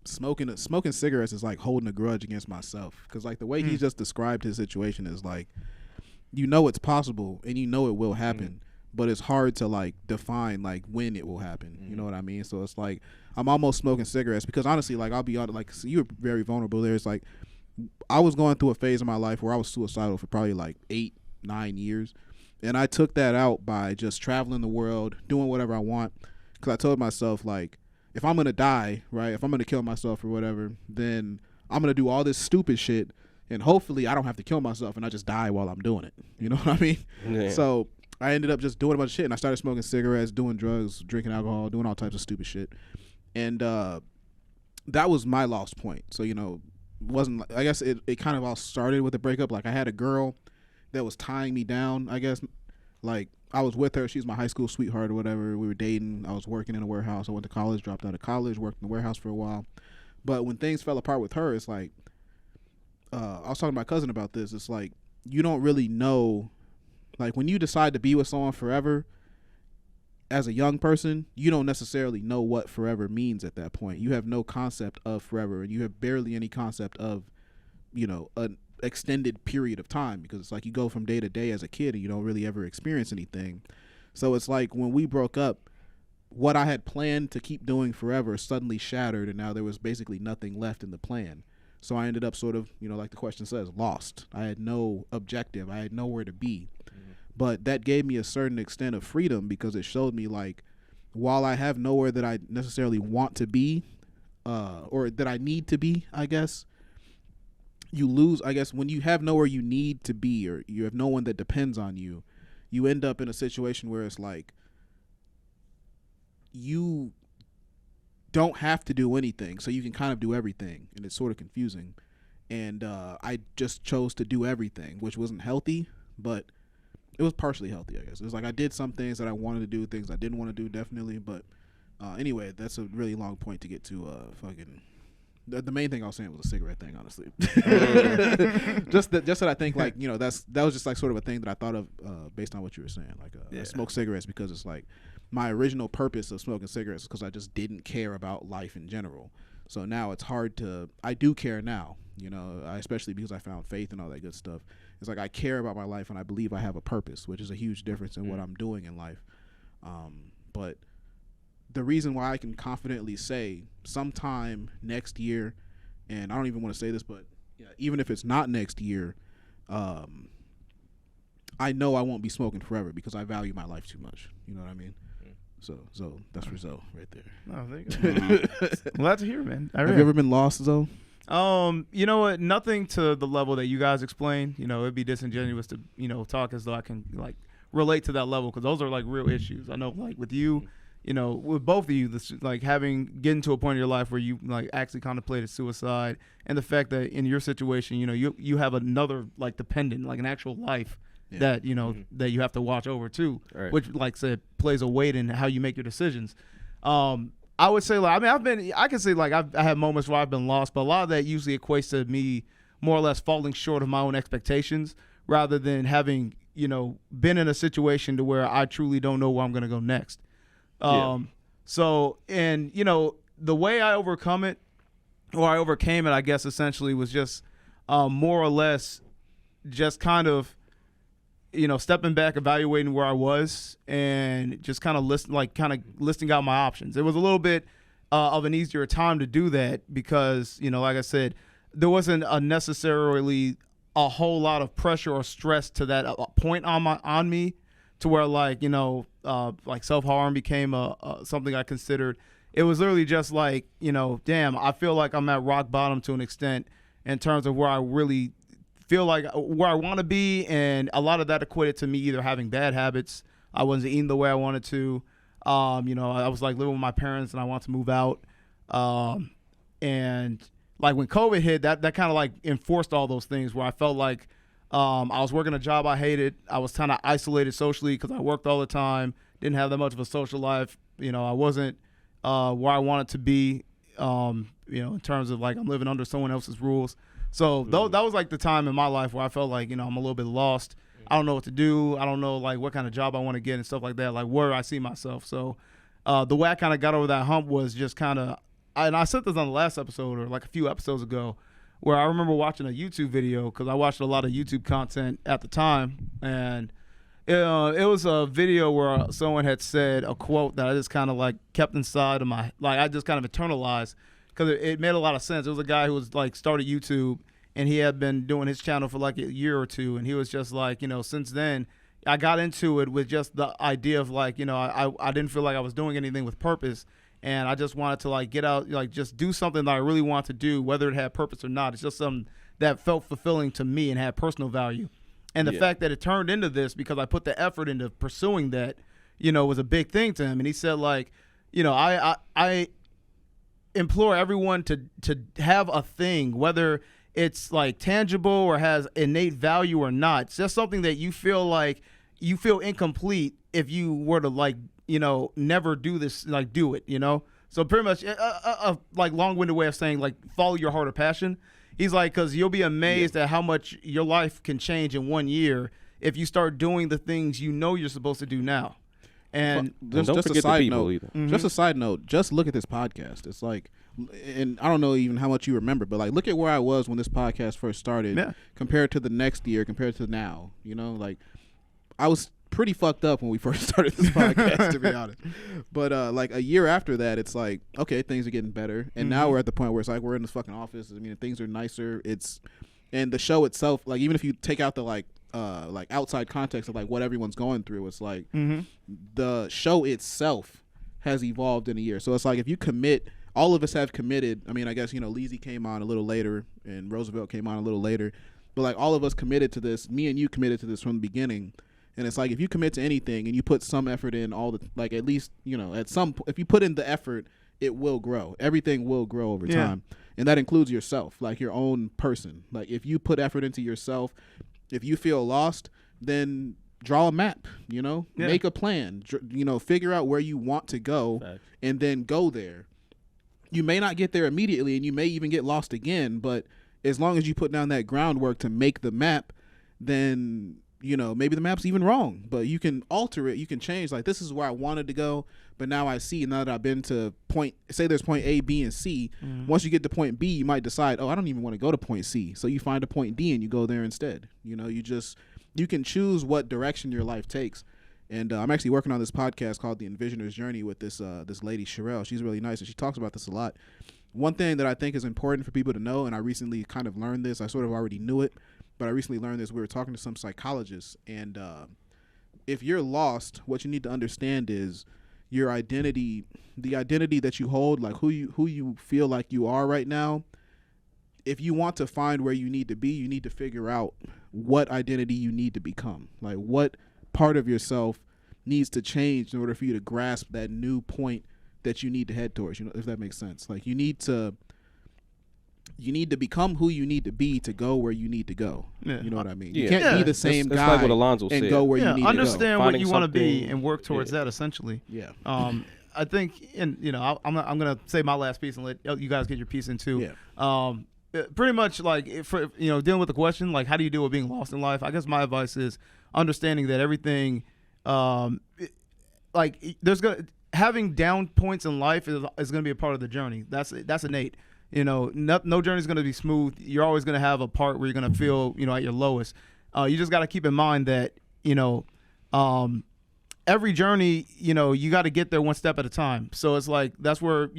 smoking cigarettes is like holding a grudge against myself, because like the way he just described his situation is like, it's possible and it will happen, but it's hard to like define like when it will happen. You know what I mean? So it's like I'm almost smoking cigarettes because honestly, like I'll be honest, like so you were very vulnerable there. It's like I was going through a phase in my life where I was suicidal for probably like 8-9 years, and I took that out by just traveling the world, doing whatever I want, because I told myself like, if I'm gonna die, right, if I'm gonna kill myself or whatever, then I'm gonna do all this stupid shit, and hopefully I don't have to kill myself and I just die while I'm doing it. You know what I mean? Yeah. So I ended up just doing a bunch of shit, and I started smoking cigarettes, doing drugs, drinking alcohol, doing all types of stupid shit, and that was my lost point. So wasn't, I guess it kind of all started with a breakup. Like I had a girl that was tying me down, I guess. Like I was with her, she's my high school sweetheart or whatever. We were dating. I was working in a warehouse. I went to college, dropped out of college, worked in the warehouse for a while. But when things fell apart with her, it's like I was talking to my cousin about this. It's like you don't really know, like when you decide to be with someone forever, as a young person, you don't necessarily know what forever means at that point. You have no concept of forever, and you have barely any concept of, an extended period of time, because it's like you go from day to day as a kid and you don't really ever experience anything. So it's like when we broke up, what I had planned to keep doing forever suddenly shattered, and now there was basically nothing left in the plan. So I ended up sort of, like the question says, lost. I had no objective. I had nowhere to be. But that gave me a certain extent of freedom, because it showed me like, while I have nowhere that I necessarily want to be, or that I need to be, I guess, you lose, I guess, when you have nowhere you need to be, or you have no one that depends on you, you end up in a situation where it's like, you don't have to do anything, so you can kind of do everything, and it's sort of confusing. And I just chose to do everything, which wasn't healthy, but it was partially healthy, I guess. It was like I did some things that I wanted to do, things I didn't want to do, definitely. But anyway, that's a really long point to get to. The main thing I was saying was a cigarette thing, honestly. just that I think like that was just like sort of a thing that I thought of based on what you were saying. Like I smoke cigarettes because it's like my original purpose of smoking cigarettes is because I just didn't care about life in general. So now it's hard to. I do care now, especially because I found faith and all that good stuff. It's like I care about my life and I believe I have a purpose, which is a huge difference in what I'm doing in life. But the reason why I can confidently say sometime next year, and I don't even want to say this, but even if it's not next year, I know I won't be smoking forever because I value my life too much. You know what I mean? So that's for Zoe right there. Oh, there you go. Glad to hear, man. Have you ever been lost, Zoe? You know what? Nothing to the level that you guys explained. It'd be disingenuous to, talk as though I can like relate to that level, because those are like real issues. I know, like with you, with both of you, this like getting to a point in your life where you like actually contemplated suicide, and the fact that in your situation, you have another like dependent, like an actual life that that you have to watch over too, right. Which, like I said, plays a weight in how you make your decisions. I would say, like, I can say like I had moments where I've been lost, but a lot of that usually equates to me more or less falling short of my own expectations, rather than having been in a situation to where I truly don't know where I'm going to go next. So, and the way I overcome it, or I overcame it, I guess essentially was just more or less just kind of stepping back, evaluating where I was, and just kind of listing out my options. It was a little bit of an easier time to do that because, like I said, there wasn't necessarily a whole lot of pressure or stress to that point on me, to where like self-harm became something I considered. It was literally just like, damn, I feel like I'm at rock bottom to an extent in terms of where I really feel like where I want to be, and a lot of that equated to me either having bad habits. I wasn't eating the way I wanted to. I was like living with my parents, and I wanted to move out. And like when COVID hit, that kind of like enforced all those things, where I felt like I was working a job I hated. I was kind of isolated socially because I worked all the time, didn't have that much of a social life. I wasn't where I wanted to be, in terms of like I'm living under someone else's rules. So that was like the time in my life where I felt like, I'm a little bit lost. I don't know what to do. I don't know like what kind of job I want to get and stuff like that, like where I see myself. So the way I kind of got over that hump was just kind of, and I said this on the last episode or like a few episodes ago, where I remember watching a YouTube video, because I watched a lot of YouTube content at the time. And it was a video where someone had said a quote that I just kind of like kept inside of I just kind of internalized, because it made a lot of sense. It was a guy who was like started YouTube, and he had been doing his channel for like a year or two, and he was just like, since then I got into it with just the idea of like, I didn't feel like I was doing anything with purpose, and I just wanted to like get out, like just do something that I really want to do, whether it had purpose or not. It's just something that felt fulfilling to me and had personal value. And the fact that it turned into this because I put the effort into pursuing that, was a big thing to him. And he said like, I implore everyone to have a thing, whether it's like tangible or has innate value or not. It's just something that you feel like you feel incomplete if you were to like, never do this, like do it, So pretty much a like long-winded way of saying like follow your heart or passion. He's like, because you'll be amazed at how much your life can change in 1 year if you start doing the things you're supposed to do now. And just a side note, just a side note, just look at this podcast. It's like, and I don't know even how much you remember, but like, look at where I was when this podcast first started compared to the next year, compared to now, like I was pretty fucked up when we first started this podcast, to be honest. But like a year after that, it's like, okay, things are getting better. And now we're at the point where it's like, we're in this fucking office. I mean, things are nicer. And the show itself, like, even if you take out the like outside context of like what everyone's going through, it's like the show itself has evolved in a year. So it's like, if you commit, all of us have committed. I mean, I guess, Leezy came on a little later and Roosevelt came on a little later, but like all of us committed to this. Me and you committed to this from the beginning. And it's like, if you commit to anything and you put some effort in, like at least, if you put in the effort, it will grow. Everything will grow over time. And that includes yourself, like your own person. Like if you put effort into yourself, if you feel lost, then draw a map, make a plan, figure out where you want to go and then go there. You may not get there immediately and you may even get lost again, but as long as you put down that groundwork to make the map, then maybe the map's even wrong, but you can alter it. You can change. Like, this is where I wanted to go, but now I see, now that I've been to say there's point A, B, and C. Once you get to point B, you might decide, I don't even want to go to point C. So you find a point D and you go there instead. You can choose what direction your life takes. And I'm actually working on this podcast called The Envisioner's Journey with this lady, Sherelle. She's really nice, and she talks about this a lot. One thing that I think is important for people to know, and I recently kind of learned this, I sort of already knew it, but I recently learned this. We were talking to some psychologists, and if you're lost, what you need to understand is your identity, the identity that you hold, like who you feel like you are right now. If you want to find where you need to be, you need to figure out what identity you need to become. Like, what part of yourself needs to change in order for you to grasp that new point that you need to head towards, if that makes sense. Like, you need to become who you need to be to go where you need to go. Yeah. You know what I mean? You can't be the same guy like what Alonzo and said. go where you need to go. Understand what you want to be and work towards that, essentially. Yeah. I think, and I'm going to say my last piece and let you guys get your piece in too. Yeah. Pretty much like, dealing with the question, like, how do you deal with being lost in life? I guess my advice is understanding that everything, having down points in life is going to be a part of the journey. That's innate. No journey is going to be smooth. You're always going to have a part where you're going to feel, at your lowest. You just got to keep in mind that, every journey, you got to get there one step at a time. So it's like, that's where,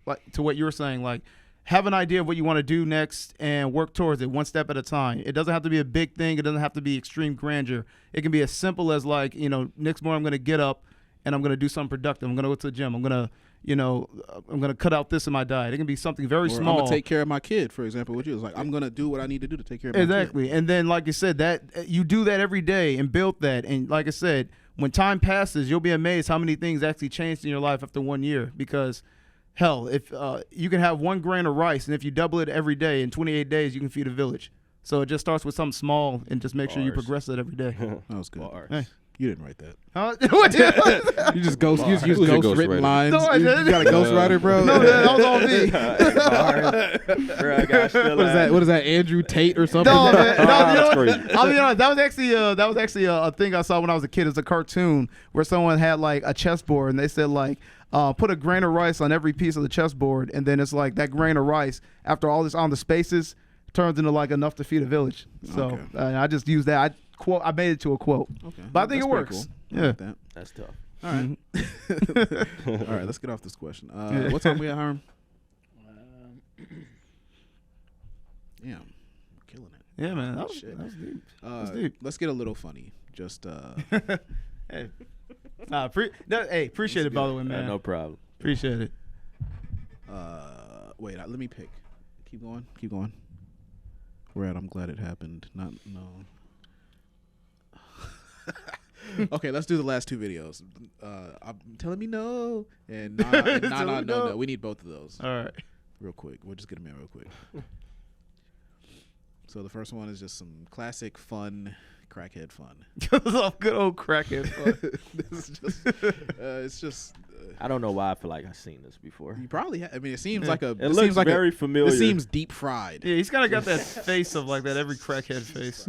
like to what you were saying, like, have an idea of what you want to do next and work towards it one step at a time. It doesn't have to be a big thing. It doesn't have to be extreme grandeur. It can be as simple as, like, next morning I'm going to get up and I'm going to do something productive. I'm going to go to the gym. I'm going to cut out this in my diet. It can be something very small. I'm going to take care of my kid, for example, which is like, I'm going to do what I need to do to take care of my kid. Exactly. And then, like you said, that you do that every day and build that. And like I said, when time passes, you'll be amazed how many things actually changed in your life after 1 year. Because, hell, if you can have 1 grain of rice, and if you double it every day, in 28 days, you can feed a village. So it just starts with something small, and just make sure you progress it every day. That was good. Hey. You didn't write that. Huh? You just use ghost written lines. No, you got a ghostwriter, bro? No, that was on me. What is that? Andrew Tate or something? No, man. That's crazy. I'll be honest. That was actually a thing I saw when I was a kid. It's a cartoon where someone had like a chessboard, and they said like, put a grain of rice on every piece of the chessboard, and then it's like that grain of rice, after all this on the spaces, turns into like enough to feed a village. So I just used that. I made it to a quote. Okay. But I think it works. Cool. Yeah. Like That's tough. All right. All right, let's get off this question. What time we at, Harm? Yeah, killing it. Yeah, man. That was deep. That was deep. Let's get a little funny. Just hey. Appreciate it, by the way, man. No problem. Appreciate it. Wait, let me pick. Keep going. We're at I'm glad it happened. No. Okay, let's do the last 2 videos. I'm telling me no, and no. We need both of those. All right. Real quick. We'll just get them in real quick. So the first one is just some classic fun, crackhead fun. Good old crackhead fun. This is just, it's just. I don't know why I feel like I've seen this before. You probably I mean, it seems like a. It looks very familiar. It seems deep fried. Yeah, he's kind of got that face of like that every crackhead face.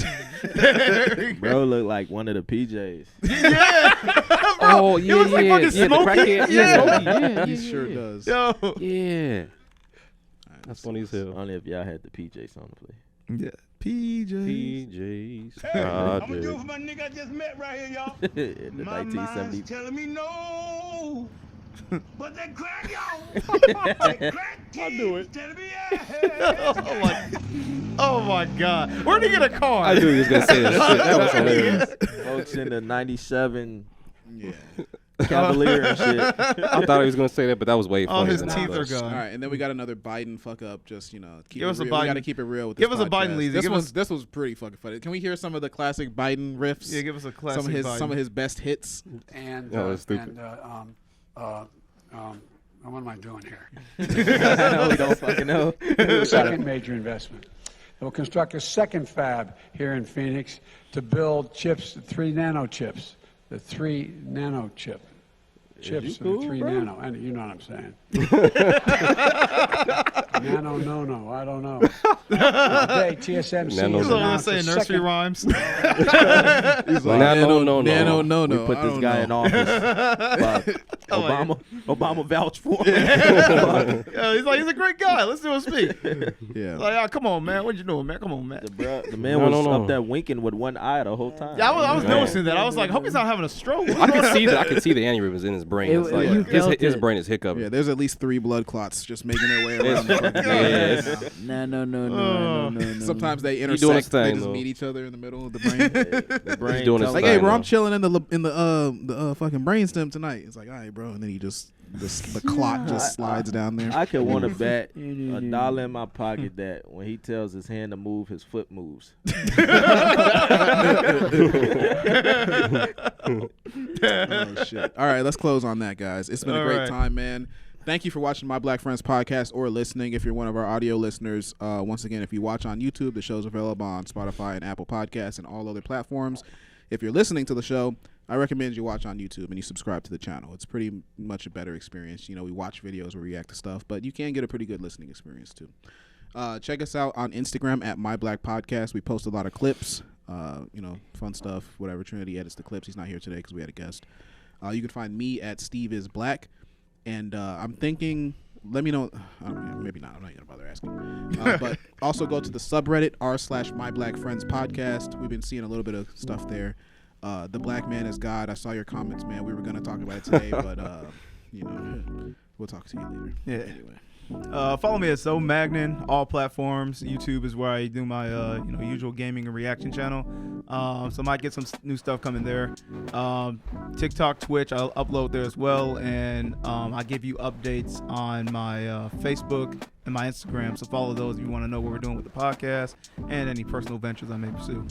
Bro, look like one of the PJs. Yeah. Oh yeah, like fucking the crackhead. Yeah. He sure does. Yo. Yeah. Right, That's funny as hell. Only if y'all had the PJ song to play. Yeah. PJs. PJs. Hey, I'm gonna do it for my nigga I just met right here, y'all. In the My 1970s. mind's telling me no. But that crack, y'all. That crack I'll do it. telling me yeah. Oh my God. Where'd he get a car? I knew he was gonna say that shit. That was hilarious. Folks in the 97 Yeah. Cavalier and shit. I thought he was gonna say that, but that was way funnier. All his than teeth that. are gone. All right, and then we got another Biden fuck up. Just keep Give it us a real. Biden. We got to keep it real with this. Give us a Biden, Leezy. This was pretty fucking funny. Can we hear some of the classic Biden riffs? Yeah, give us a classic Biden. Some of his best hits. And that's stupid. what am I doing here? We don't fucking know. Second major investment. We'll construct a second fab here in Phoenix to build chips, 3 nano chips, the 3 nano chip. Chips and the 3 nano, and you know what I'm saying. Nano, no, I don't know. Today, TSMC Nano, is no. announced the nursery second- rhymes. He's like, No. no. We put this guy in office. Obama vouched for him. Yeah, he's like, he's a great guy. Let's do a speak. Yeah. Like, oh, come on, man. What you doing, man? Come on, man. The man was up there winking with one eye the whole time. Yeah, I was noticing that. I was like, I hope he's not having a stroke. I can see that. I can see the aneurysms in his brain. It's like his brain is hiccuping. Yeah, there's at least 3 blood clots just making their way around the fucking brain. No. Sometimes they intersect. They just meet each other in the middle of the brain. The brain doing his like, thing, hey, bro, though. I'm chilling in the fucking brainstem tonight. It's like, all right, bro, and then he just the clot just slides down there. I could want to bet $1 in my pocket that when he tells his hand to move, his foot moves. Oh shit! All right, let's close on that, guys. It's been a great time, man. Thank you for watching My Black Friends podcast or listening. If you're one of our audio listeners, once again, if you watch on YouTube, the show's available on Spotify and Apple Podcasts and all other platforms. If you're listening to the show, I recommend you watch on YouTube and you subscribe to the channel. It's pretty much a better experience. You know, we watch videos, we react to stuff, but you can get a pretty good listening experience too. Check us out on Instagram at My Black Podcast. We post a lot of clips, fun stuff, whatever. Trinity edits the clips. He's not here today because we had a guest. You can find me at Steve is Black. And I'm thinking, let me know. Maybe not. I'm not going to bother asking. But also go to the subreddit r/My Black Friends Podcast. We've been seeing a little bit of stuff there. The Black Man is God. I saw your comments, man. We were going to talk about it today, but we'll talk to you later. Yeah. Anyway. Follow me at So Magnin, all platforms. YouTube is where I do my usual gaming and reaction channel. So I might get some new stuff coming there. TikTok, Twitch, I'll upload there as well, and I give you updates on my Facebook and my Instagram. So follow those if you want to know what we're doing with the podcast and any personal ventures I may pursue.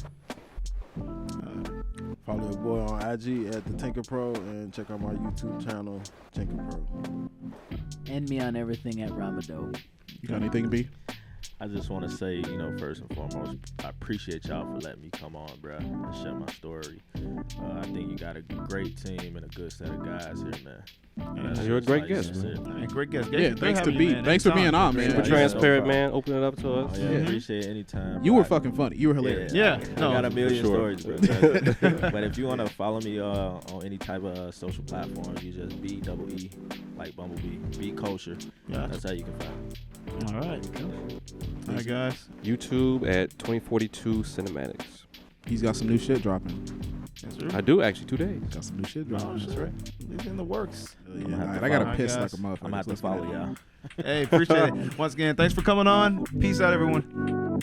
Follow your boy on IG at the Tinker Pro and check out my YouTube channel, Tinker Pro. And me on everything at Ramado. You got anything, B? I just want to say, first and foremost, I appreciate y'all for letting me come on, bro, and share my story. I think you got a great team and a good set of guys here, man. You're a great guest, man. Great guest. Yeah, thanks to B. Thanks for being on, man. Super transparent, man. Open it up to us. Oh, yeah, appreciate it anytime. You were fucking funny. You were hilarious. Yeah. I got a million stories, bro. But if you want to follow me on any type of social platform, you just BEE, like Bumblebee, be Kosher. Yeah. That's how you can find me. All right, guys. YouTube at 2042 Cinematics. He's got some new shit dropping. That's right. I do actually 2 days. Got some new shit dropping. That's right. It's in the works. I gotta piss like a motherfucker. I'm gonna have to follow y'all. Hey, appreciate it. Once again, thanks for coming on. Peace out, everyone.